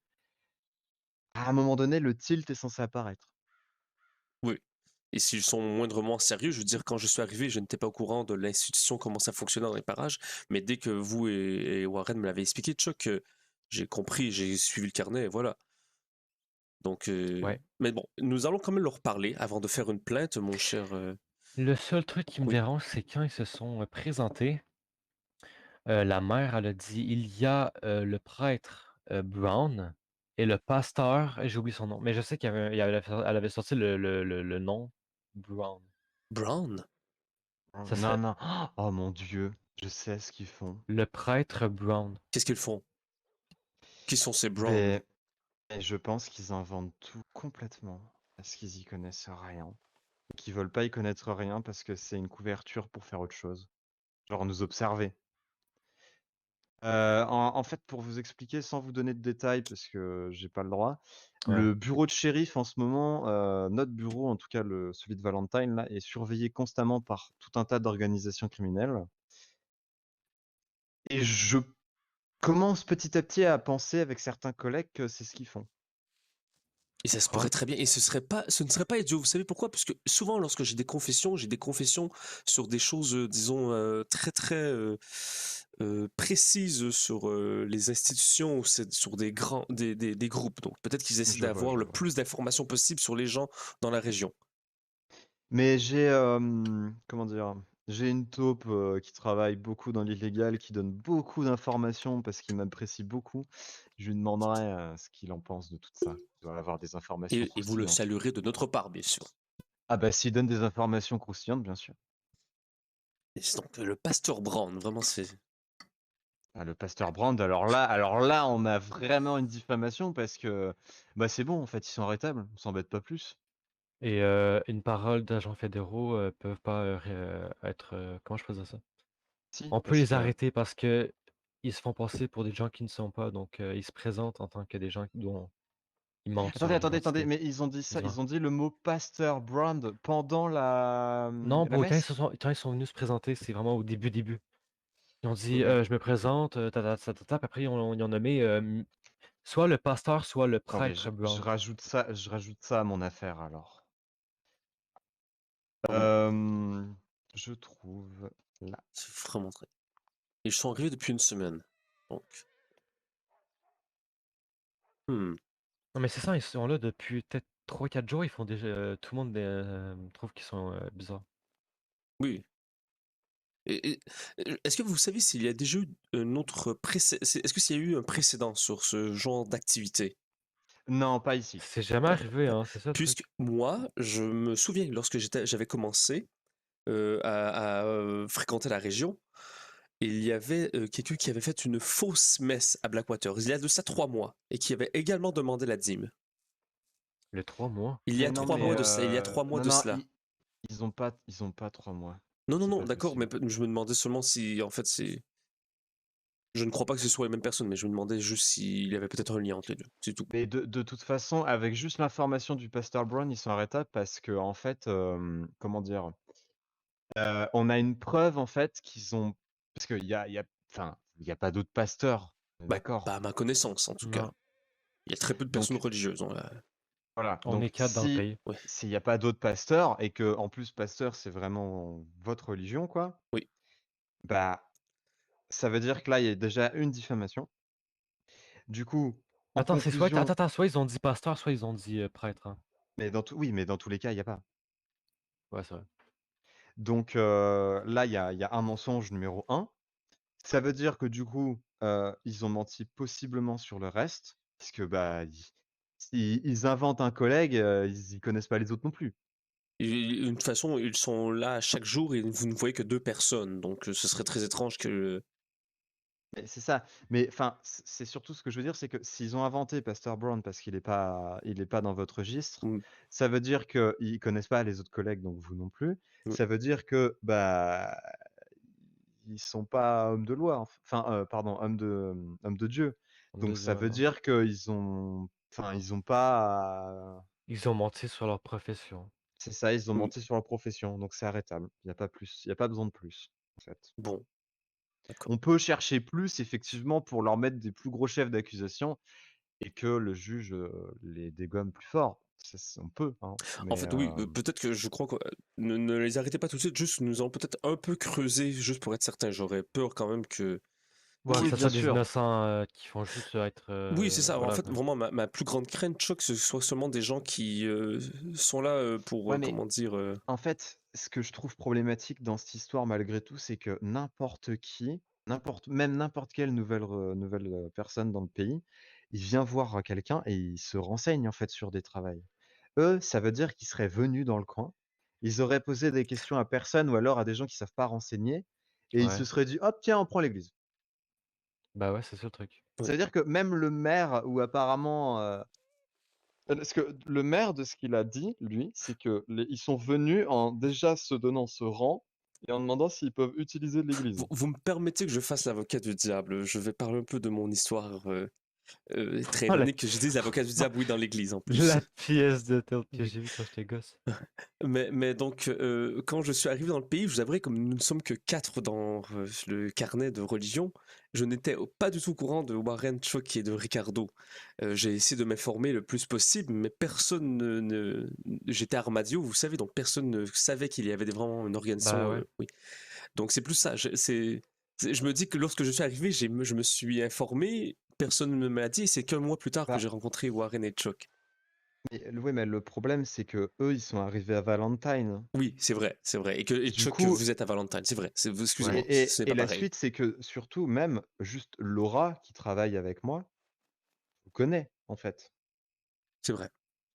à un moment donné, le tilt est censé apparaître. oui. Et s'ils sont moindrement sérieux, je veux dire, quand je suis arrivé, je n'étais pas au courant de l'institution, comment ça fonctionnait dans les parages, mais dès que vous et Warren me l'avez expliqué, Chuck, j'ai compris, j'ai suivi le carnet, et voilà. Donc, Ouais. mais bon, nous allons quand même leur parler avant de faire une plainte, mon cher. Le seul truc qui me Oui, dérange, c'est quand ils se sont présentés, la mère, elle a dit: «Il y a, le prêtre, Brown et le pasteur», j'ai oublié son nom, mais je sais elle avait sorti le nom Brown. Brown? Ça Non, serait non. Oh mon Dieu, je sais ce qu'ils font. le prêtre Brown. Qu'est-ce qu'ils font? Qui sont ces Brown? Beh, et je pense qu'ils inventent tout complètement, parce qu'ils y connaissent rien. Qu'ils veulent pas y connaître rien parce que c'est une couverture pour faire autre chose. Genre nous observer. En fait, pour vous expliquer sans vous donner de détails parce que j'ai pas le droit, Ouais. le bureau de shérif en ce moment, notre bureau, en tout cas celui de Valentine là, est surveillé constamment par tout un tas d'organisations criminelles et je commence petit à petit à penser avec certains collègues que c'est ce qu'ils font. Et ça Tu se pourrait crois? très bien. Et ce ne serait pas idiot. Vous savez pourquoi? Parce que souvent, lorsque j'ai des confessions sur des choses, disons, très, très précises sur les institutions ou sur des groupes. Donc peut-être qu'ils essaient Je vois, d'avoir je le vois. plus d'informations possible sur les gens dans la région. Mais comment dire? J'ai une taupe, qui travaille beaucoup dans l'illégal, qui donne beaucoup d'informations parce qu'il m'apprécie beaucoup. Je lui demanderai, ce qu'il en pense de tout ça. Il doit avoir des informations Et vous le croustillantes. saluerez de notre part, bien sûr. Ah bah, s'il donne des informations croustillantes, bien sûr. Et c'est donc le pasteur Brown, vraiment, c'est. Ah, le pasteur Brand, alors là, on a vraiment une diffamation parce que, bah, c'est bon, en fait, ils sont arrêtables, on s'embête pas plus. Et une parole d'agents fédéraux, peuvent pas, être, comment je faisais ça? Si, On peut parce les que arrêter parce qu'ils se font passer pour des gens qui ne sont pas, donc ils se présentent en tant que des gens dont ils mentent sur attendez, leur attendez, attendez, identité. mais ils ont dit ça, Dis-moi. ils ont dit le mot pasteur Brand pendant Non, la bro, messe? quand ils sont venus se présenter, c'est vraiment au début. Ils ont dit: OK. Je me présente, ta ta ta ta ta», puis après ils ont nommé, Soit le pasteur, soit le Attendez, prêtre je blanc. rajoute ça à mon affaire alors. Oh, Je trouve là. c'est vraiment très. Ils sont arrivés depuis une semaine. Donc. Hmm. Non, mais c'est ça, ils sont là depuis peut-être 3-4 jours. Ils font déjà. Tout le monde trouve qu'ils sont bizarres. Oui. Est-ce que vous savez s'il y a déjà eu un autre est-ce que s'il y a eu un précédent sur ce genre d'activité? Non, pas ici. C'est jamais arrivé, hein, c'est ça le Puisque truc. moi, je me souviens lorsque j'avais commencé à fréquenter la région, il y avait quelqu'un qui avait fait une fausse messe à Blackwater. Il y a de ça 3 mois et qui avait également demandé la dîme. Les 3 mois. Il y a Mais non, 3 mais mois de ça. Il y a 3 mois non, de non, cela. ils ont pas 3 mois. Non, non, C'est non, pas d'accord, mais possible. je me demandais seulement si, en fait, c'est. Je ne crois pas que ce soit les mêmes personnes, mais je me demandais juste s'il y avait peut-être un lien entre les deux. C'est tout. Mais de toute façon, avec juste l'information du pasteur Brown, ils sont arrêtables parce que en fait, comment dire? On a une preuve en fait qu'ils ont parce enfin, il y a pas d'autres pasteurs, on est Bah, d'accord? pas à ma connaissance, en tout cas. Non, Il y a très peu de personnes Donc religieuses. Là. voilà, on est donc 4 dans le pays. Ouais. s'il y a pas d'autres pasteurs et que en plus pasteur, c'est vraiment votre religion quoi, Oui. bah, ça veut dire que là, il y a déjà une diffamation. Du coup, en Attends, conclusion soit ils ont dit pasteur, soit ils ont dit prêtre. Hein. mais dans tous les cas, il y a pas. Ouais, c'est vrai. Donc là, il y a un mensonge numéro 1. Ça veut dire que du coup, ils ont menti possiblement sur le reste, puisque bah, ils inventent un collègue, ils connaissent pas les autres non plus. De toute façon, ils sont là chaque jour et vous ne voyez que 2 personnes. Donc, ce serait très étrange que. Mais c'est ça. Mais enfin, c'est surtout ce que je veux dire, c'est que s'ils ont inventé Pasteur Brown parce qu'il est pas dans votre registre, Mm, ça veut dire qu'ils connaissent pas les autres collègues, donc vous non plus. mm. Ça veut dire que bah ils sont pas hommes de loi, enfin, pardon, hommes de Dieu. Donc ça veut Non. dire qu'ils ont, enfin, ils ont pas, Ils ont menti sur leur profession. c'est ça, ils ont Oui. menti sur leur profession, donc c'est arrêtable. Il y a pas plus, il y a pas besoin de plus, en fait. Bon, d'accord. On peut chercher plus, effectivement, pour leur mettre des plus gros chefs d'accusation et que le juge les dégomme plus fort. On peut, hein, En mais fait, oui, peut-être que je crois que ne les arrêtez pas tout de suite, juste nous allons peut-être un peu creuser, juste pour être certain. J'aurais peur quand même que. Ouais, oui, que ça bien soit des sûr. innocents qui font juste être. Oui, c'est ça. En Voilà, fait, quoi. vraiment, ma plus grande crainte, Chuck, ce soit seulement des gens qui sont là pour, Ouais, mais comment dire. en fait, ce que je trouve problématique dans cette histoire malgré tout, c'est que n'importe qui, même n'importe quelle nouvelle personne dans le pays, il vient voir quelqu'un et il se renseigne en fait sur des travails. Eux, ça veut dire qu'ils seraient venus dans le coin, ils auraient posé des questions à personne ou alors à des gens qui savent pas renseigner et ils se Ouais. seraient dit: «Hop, tiens, on prend l'église». Bah ouais, c'est ça le truc. Ça veut dire que même le maire ou apparemment, parce que le maire de ce qu'il a dit, lui, c'est que ils sont venus en déjà se donnant ce rang et en demandant s'ils peuvent utiliser l'église. Vous me permettez que je fasse l'avocat du diable. Je vais parler un peu de mon histoire très Oh, la... ironique que je dise l'avocat du diable, oui, dans l'église en plus. la pièce de théâtre que j'ai vue quand j'étais gosse. Mais donc, quand je suis arrivé dans le pays, je vous avouerai, comme nous ne sommes que 4 dans le carnet de religion, je n'étais pas du tout au courant de Warren, Chuck et de Ricardo. J'ai essayé de m'informer le plus possible, mais personne j'étais à Armadio, vous savez, donc personne ne savait qu'il y avait vraiment une organisation. Bah ouais. Oui. Donc c'est plus ça. Je me dis que lorsque je suis arrivé, je me suis informé, personne ne m'a dit, et c'est qu'un mois plus tard que Bah, j'ai rencontré Warren et Chuck. oui, mais le problème, c'est que eux, ils sont arrivés à Valentine. Oui, c'est vrai, c'est vrai. Et Du Chuck, coup, vous êtes à Valentine, c'est vrai. Excusez-moi, Ouais. ce n'est et pas la pareil. suite, c'est que surtout, même juste Laura, qui travaille avec moi, vous connaît, en fait. C'est vrai,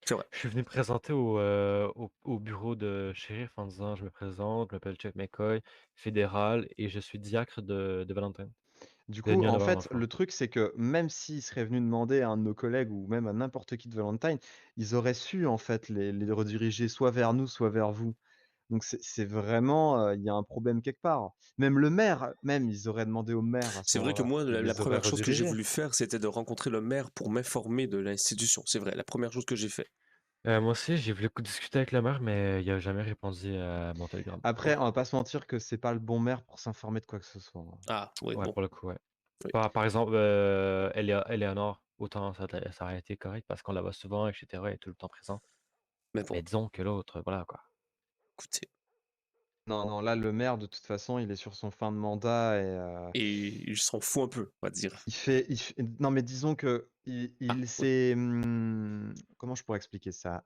c'est vrai. Je suis venu me présenter au bureau de shérif en disant je me présente, je m'appelle Chuck McCoy, fédéral, et je suis diacre de Valentine. Du De coup, New en Haven, fait, enfin. le truc, c'est que même s'ils seraient venus demander à un de nos collègues ou même à n'importe qui de Valentine, ils auraient su, en fait, les rediriger soit vers nous, soit vers vous. Donc c'est vraiment, il y a un problème quelque part. Même le maire, même, ils auraient demandé au maire à ce C'est vrai que moment-là. moi, Il la les aurait première chose que j'ai redirigés. voulu faire, c'était de rencontrer le maire pour m'informer de l'institution. C'est vrai, la première chose que j'ai fait. Moi aussi, j'ai voulu discuter avec le maire, mais il a jamais répondu à mon télégramme. Après, on va pas se mentir que c'est pas le bon maire pour s'informer de quoi que ce soit, hein. Ah, oui, Ouais, bon. pour le coup, ouais. Oui. Par exemple, Eleanor, autant ça aurait été correct parce qu'on la voit souvent, etc. Elle est tout le temps présente. Mais bon, Mais disons que l'autre, voilà quoi. écoutez. Non, non, là, le maire, de toute façon, il est sur son fin de mandat Et il s'en fout un peu, on va dire. Non, mais disons que Ah, il oui. s'est. Comment je pourrais expliquer ça?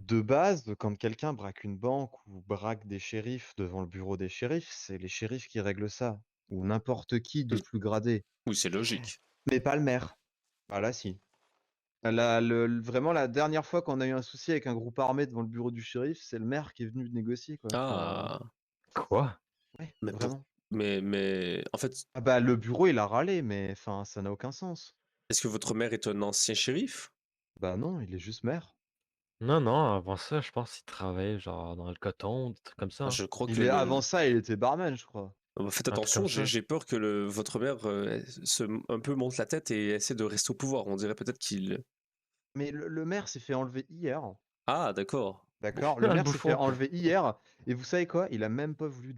De base, quand quelqu'un braque une banque ou braque des shérifs devant le bureau des shérifs, c'est les shérifs qui règlent ça. Ou n'importe qui de Oui, plus gradé. oui, c'est logique. Mais pas le maire. Ah là, si. Vraiment, la dernière fois qu'on a eu un souci avec un groupe armé devant le bureau du shérif, c'est le maire qui est venu négocier, quoi. Enfin, Ah, Quoi? ouais, mais pour... vraiment. mais en fait, Ah bah, le bureau, il a râlé, mais enfin, ça n'a aucun sens. est-ce que votre mère est un ancien shérif? Bah non, il est juste maire. Non, non, avant ça, je pense qu'il travaillait genre dans le coton, des trucs comme ça, Ah, hein. je crois que Avant ça, il était barman, je crois. Faites Un truc attention, comme j'ai ça. j'ai peur que votre mère un peu monte la tête et essaie de rester au pouvoir. On dirait peut-être qu'il... Mais le maire s'est fait enlever hier. Ah, d'accord. Bon. D'accord? Le Le maire s'est fait bouffon. enlever hier. Et vous savez quoi? Il a même pas voulu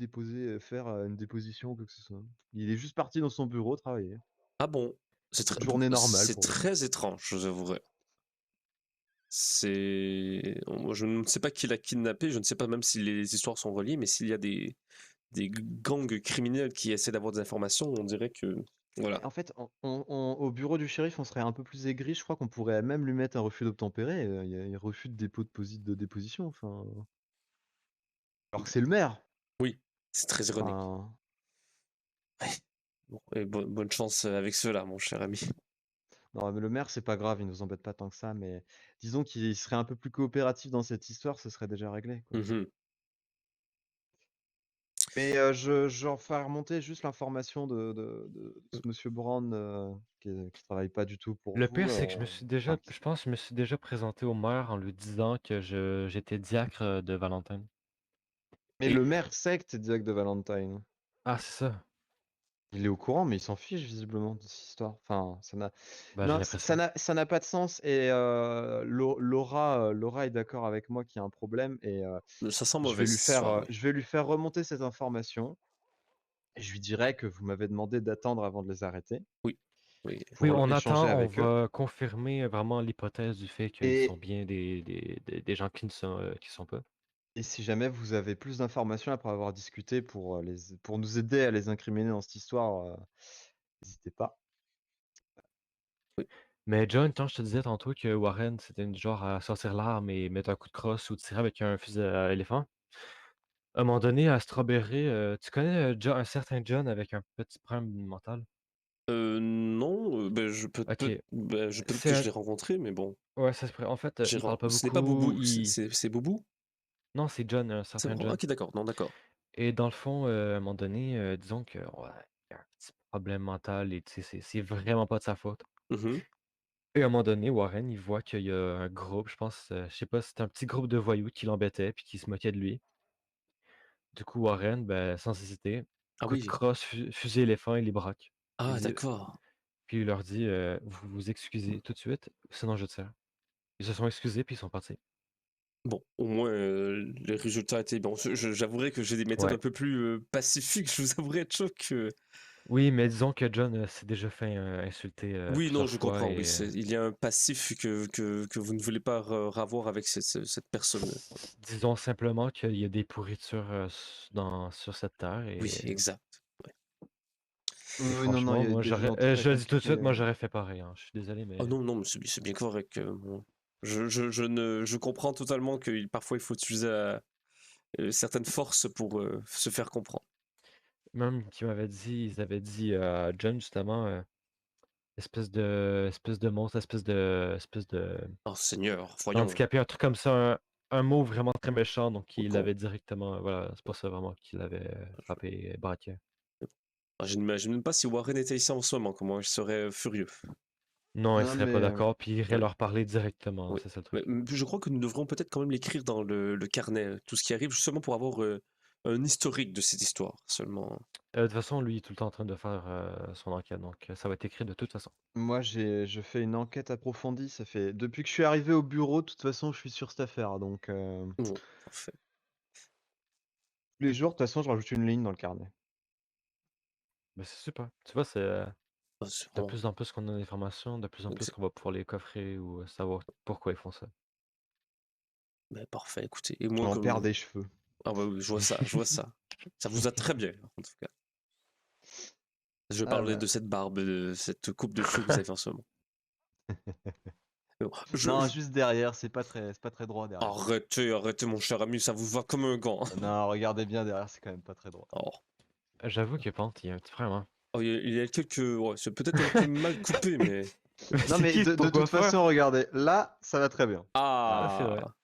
faire une déposition ou quoi que ce soit. Il est juste parti dans son bureau travailler. Ah bon, c'est très... Journée normale c'est pour lui. très étrange, je vous avouerai. Je ne sais pas qui l'a kidnappé, je ne sais pas même si les histoires sont reliées, mais s'il y a des gangs criminels qui essaient d'avoir des informations, on dirait que... Voilà. En fait, au bureau du shérif, on serait un peu plus aigri. Je crois qu'on pourrait même lui mettre un refus d'obtempérer. Il refus de de déposition. Enfin, alors que c'est le maire. Oui, c'est très ironique. Enfin, Ouais. Bon, et bonne chance avec cela, mon cher ami. non, mais le maire, c'est pas grave, il nous embête pas tant que ça. Mais disons qu'il serait un peu plus coopératif dans cette histoire, ce serait déjà réglé, quoi. Mhm. Mais j'en fais remonter juste l'information de ce monsieur Brown qui travaille pas du tout pour Le vous. pire, c'est que Enfin, je pense que je me suis déjà présenté au maire en lui disant que j'étais diacre de Valentine. mais Et le maire sait que t'es direct de Valentine. Ah, c'est ça. Il est au courant, mais il s'en fiche visiblement de cette histoire. Enfin, ça n'a, Ben, j'ai non, l'impression. ça n'a pas de sens. Et Laura est d'accord avec moi qu'il y a un problème. Et ça sent mauvais cette histoire, oui. je vais lui faire remonter cette information. Et je lui dirai que vous m'avez demandé d'attendre avant de les arrêter Oui, oui. Oui, pour on échanger attend, on avec eux. va confirmer vraiment l'hypothèse du fait qu'ils sont Et bien des gens qui sont pas. Et si jamais vous avez plus d'informations après avoir discuté pour nous aider à les incriminer dans cette histoire, n'hésitez pas. Oui. Mais John, quand je te disais tantôt que Warren, c'était une genre à sortir l'arme et mettre un coup de crosse ou tirer avec un fusil à éléphant, à un moment donné, à Strawberry, tu connais un certain John avec un petit problème mental? Non, ben, Ok. peut-être C'est que je un- l'ai rencontré, mais bon. Ouais, ça se pourrait. En fait, il parle pas Ce n'est pas beaucoup. Boubou, c'est Boubou? Non, c'est John, un C'est certain bon, John. ok, d'accord, non, d'accord. Et dans le fond, à un moment donné, disons que ouais, il y a un petit problème mental et tu sais, c'est vraiment pas de sa faute. Mhm. Et à un moment donné, Warren, il voit qu'il y a un groupe, je pense, je sais pas, c'était un petit groupe de voyous qui l'embêtaient puis qui se moquaient de lui. Du coup, Warren, ben, sans hésiter, Ah coup de oui, crosse, fusil éléphant, il les braque. Il ah dit, d'accord. puis il leur dit, vous vous excusez tout de suite, sinon je tire. Ils se sont excusés puis ils sont partis. Bon, au moins, les résultats étaient bons. J'avouerai que j'ai des méthodes un Ouais. peu plus pacifiques, je vous avouerai, Chuck. Oui, mais disons que John s'est déjà fait insulter Oui, non, plusieurs je fois comprends, oui. et Il y a un passif que vous ne voulez pas ravoir avec cette personne. disons simplement qu'il y a des pourritures sur cette terre Oui, et exact. Ouais. Oui, non, non, il franchement, y a moi des j'aurais, gens très je le dis tout de compliqués. suite, moi j'aurais fait pareil, hein. Je suis désolé, Oh mais non, non, mais c'est bien correct. Bon. Je comprends totalement que parfois il faut utiliser certaines forces pour se faire comprendre. même ils avaient dit à John justement, espèce de monstre, espèce de Oh Seigneur, voyons. handicapé, un truc comme ça, un mot vraiment très méchant, donc il Bon, l'avait directement, voilà, c'est pour ça vraiment qu'il avait frappé et braqué. je n'imagine même pas si Warren était ici en ce moment, comment je serais furieux. Non, il Non, serait pas mais d'accord, puis il irait Oui, leur parler directement, oui. c'est ça le Mais, truc. je crois que nous devrions peut-être quand même l'écrire dans le carnet, tout ce qui arrive, justement pour avoir un historique de cette histoire seulement. De toute façon, lui, il est tout le temps en train de faire son enquête, donc ça va être écrit de toute façon. moi, je fais une enquête approfondie. Ça fait depuis que je suis arrivé au bureau, de toute façon, je suis sur cette affaire. Donc, Bon, parfait. tous les jours, de toute façon, je rajoute une ligne dans le carnet. Mais c'est super. Tu vois, c'est C'est De vraiment- plus en plus qu'on a d'informations, de plus en plus Exact. qu'on va pouvoir les coffrer ou savoir pourquoi ils font ça. Ben, parfait, écoutez. Et Je moi, m'en perds comme. des cheveux. Ah bah oui, je vois ça, je vois ça. Ça vous a très bien, en tout cas. Je Ah parlais bah. de cette barbe, de cette coupe de cheveux que vous avez en ce moment. Mais bon, Non, juste derrière, c'est pas très droit derrière. Arrêtez, arrêtez, mon cher ami, ça vous va comme un gant. Non, regardez bien derrière, c'est quand même pas très droit. Oh. J'avoue que Pente, il y a un petit problème. Hein. Oh, il y a quelques. Ouais, c'est peut-être un peu mal coupé, mais. Non, mais de toute façon, regardez, là, ça va très bien. c'est vrai. Ah!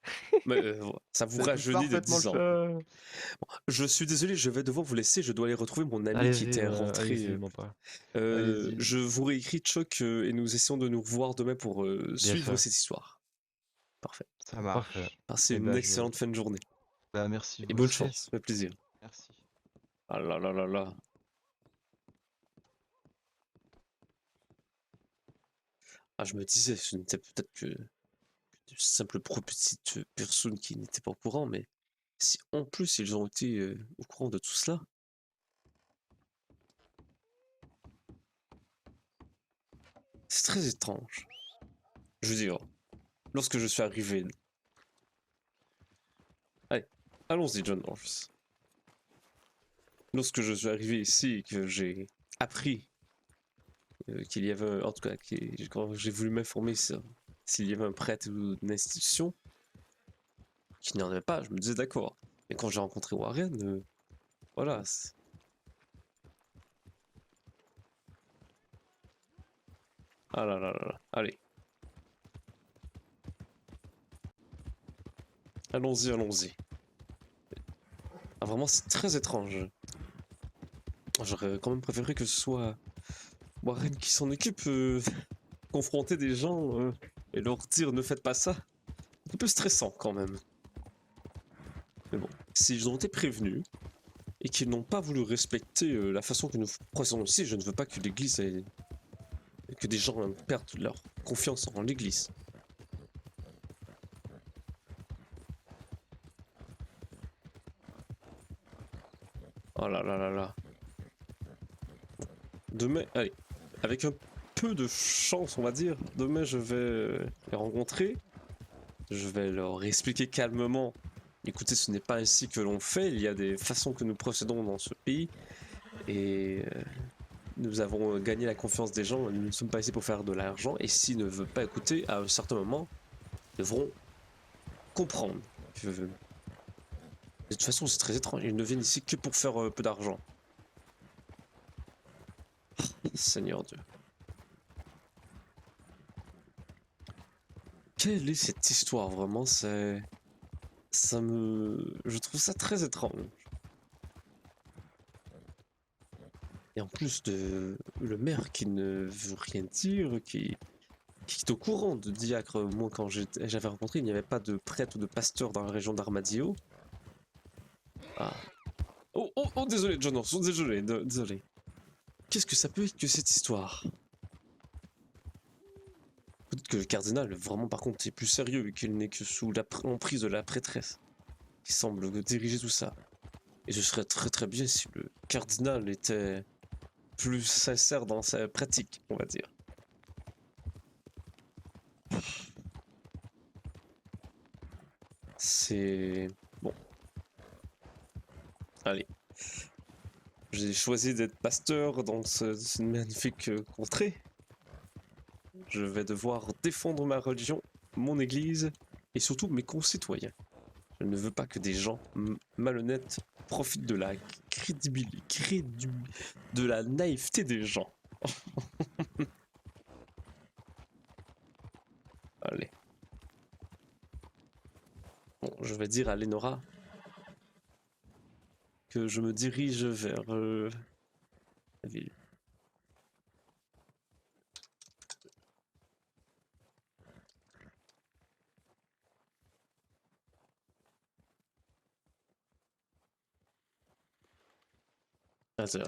Mais, ça vous C'est rajeunit de parfaitement 10 ans. Je suis désolé, je vais devoir vous laisser, je dois aller retrouver mon ami qui Allez-y, était rentré. allez-y, mon père. Allez-y. Je vous réécris Choc et nous essayons de nous revoir demain pour suivre sûr. cette histoire. Parfait. Ça marche. Parfait. Passez Eh une ben, excellente fin de journée. Bah, merci. Et vous bonne aussi. chance, ça fait plaisir. Merci. Ah là là là là. Ah, je me disais, ce n'était peut-être que de simples petites personnes qui n'étaient pas au courant, mais si en plus ils ont été au courant de tout cela. C'est très étrange. Je veux dire, lorsque je suis arrivé. Allez, allons-y, John Norris. Lorsque je suis arrivé ici et que j'ai appris qu'il y avait, en tout cas, quand j'ai voulu m'informer s'il y avait un prêtre ou une institution, qu'il n'y en avait pas, je me disais d'accord. Et quand j'ai rencontré Warren, voilà. Ah là là là là, allez. Allons-y, allons-y. Ah, vraiment, c'est très étrange. J'aurais quand même préféré que ce soit Warren qui s'en occupe, confronter des gens et leur dire ne faites pas ça. Un peu stressant quand même. Mais bon, s'ils ont été prévenus et qu'ils n'ont pas voulu respecter la façon que nous procédons ici, je ne veux pas que l'église ait... que des gens perdent leur confiance en l'église. Oh là là là là. Demain, allez, avec un peu de chance, on va dire, demain je vais les rencontrer. Je vais leur expliquer calmement. Écoutez, ce n'est pas ainsi que l'on fait. Il y a des façons que nous procédons dans ce pays. Et nous avons gagné la confiance des gens. Nous ne sommes pas ici pour faire de l'argent. Et s'ils ne veulent pas écouter, à un certain moment, ils devront comprendre que... De toute façon, c'est très étrange. Ils ne viennent ici que pour faire peu d'argent. Seigneur Dieu. Quelle est cette histoire vraiment? Je trouve ça très étrange. Et en plus de le maire qui ne veut rien dire, qui est au courant de diacre. Moi, quand j'avais rencontré, il n'y avait pas de prêtre ou de pasteur dans la région d'Armadillo. Ah. Oh, désolé, John Orson, désolé, désolé. Qu'est-ce que ça peut être que cette histoire? Peut-être que le cardinal, vraiment, par contre, est plus sérieux et qu'il n'est que sous l'emprise de la prêtresse qui semble diriger tout ça. Et ce serait très très bien si le cardinal était plus sincère dans sa pratique, on va dire. C'est... Bon. Allez. J'ai choisi d'être pasteur dans cette magnifique contrée. Je vais devoir défendre ma religion, mon église et surtout mes concitoyens. Je ne veux pas que des gens malhonnêtes profitent de la crédibilité, de la naïveté des gens. Allez. Bon, je vais dire à Lénora que je me dirige vers la ville.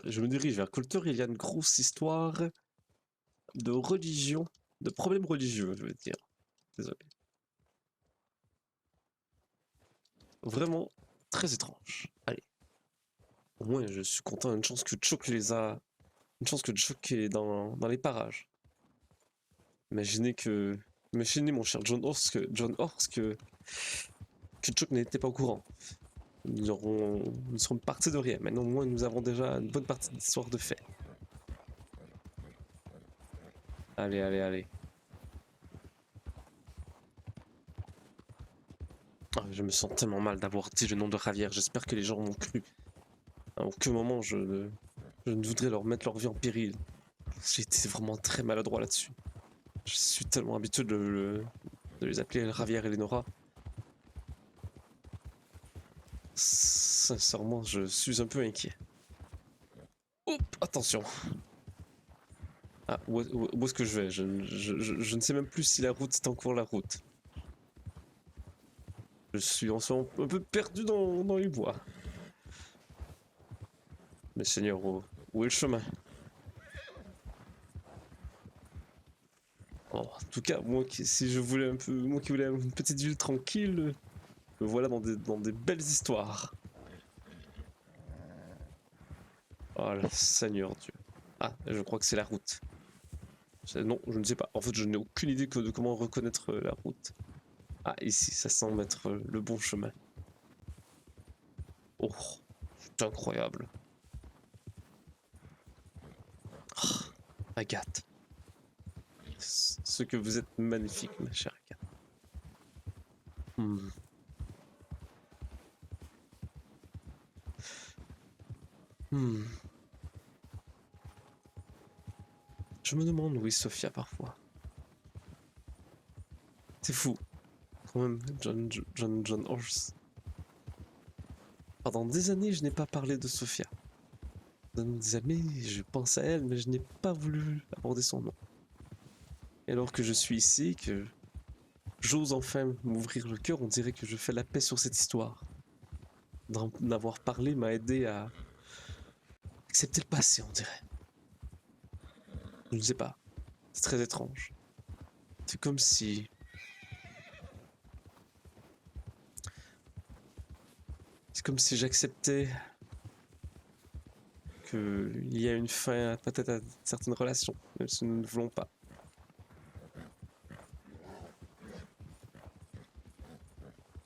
Je me dirige vers Coulter. Il y a une grosse histoire de religion, de problèmes religieux, je veux dire. Désolé. Vraiment très étrange. Allez. Au moins, je suis content, une chance que Choc Une chance que Chuck est dans les parages. Imaginez mon cher John Horst que Chuck n'était pas au courant. Nous serons partis de rien. Maintenant, au moins, nous avons déjà une bonne partie de l'histoire de fait. Allez, allez, allez. Ah, je me sens tellement mal d'avoir dit le nom de Javier. J'espère que les gens m'ont cru. À aucun moment, je ne voudrais leur mettre leur vie en péril. J'ai été vraiment très maladroit là-dessus. Je suis tellement habitué de les appeler Javier et Eleonora. Sincèrement, je suis un peu inquiet. Oups, attention. Ah, où est-ce que je vais? Je ne sais même plus si la route est encore la route. Je suis en ce moment un peu perdu dans les bois. Mais Seigneur, où est le chemin? Oh, en tout cas, si je voulais moi qui voulais une petite ville tranquille, me voilà dans des belles histoires. Oh le Seigneur Dieu. Ah, je crois que c'est la route. Non, je ne sais pas. En fait, je n'ai aucune idée de comment reconnaître la route. Ah, ici, ça semble être le bon chemin. Oh, c'est incroyable. Oh, Agathe. Ce que vous êtes magnifique, ma chère Agathe. Je me demande où est Sophia parfois. C'est fou. Quand même, John Horst. Pendant des années, je n'ai pas parlé de Sophia. Pendant des années, je pense à elle, mais je n'ai pas voulu aborder son nom. Et alors que je suis ici, que j'ose enfin m'ouvrir le cœur, on dirait que je fais la paix sur cette histoire. D'en avoir parlé m'a aidé à accepter le passé, on dirait. Je ne sais pas. C'est très étrange. C'est comme si... C'est comme si j'acceptais qu'il y a une fin peut-être à certaines relations, même si nous ne voulons pas.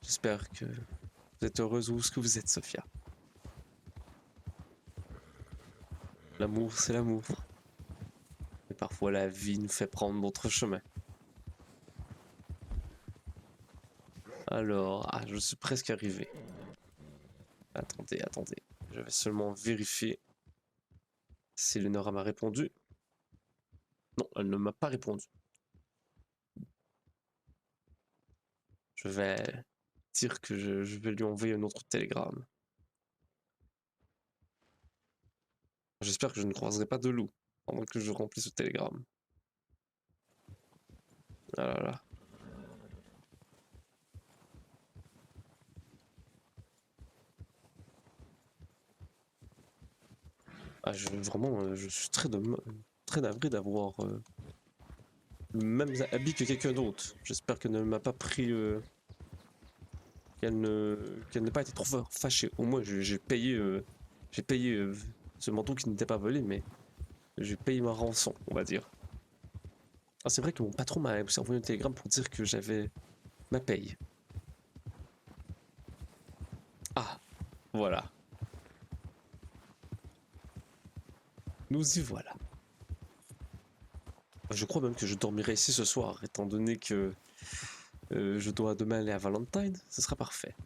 J'espère que vous êtes heureuse où ce que vous êtes, Sophia. L'amour, c'est l'amour. Mais parfois la vie nous fait prendre d'autres chemins. Alors, je suis presque arrivé. Attendez. Je vais seulement vérifier si Eleonora m'a répondu. Non, elle ne m'a pas répondu. Je vais dire que je vais lui envoyer un autre télégramme. J'espère que je ne croiserai pas de loup pendant que je remplis ce télégramme. Ah là là. Vraiment, je suis très navré d'avoir le même habit que quelqu'un d'autre. J'espère qu'elle ne m'a pas pris... qu'elle n'ait pas été trop fâchée. Au moins, j'ai payé ce manteau qui n'était pas volé, mais j'ai payé ma rançon, on va dire. Ah, c'est vrai que mon patron m'a envoyé un télégramme pour dire que j'avais ma paye. Ah, voilà. Nous y voilà. Je crois même que je dormirai ici ce soir, étant donné que je dois demain aller à Valentine, ce sera parfait.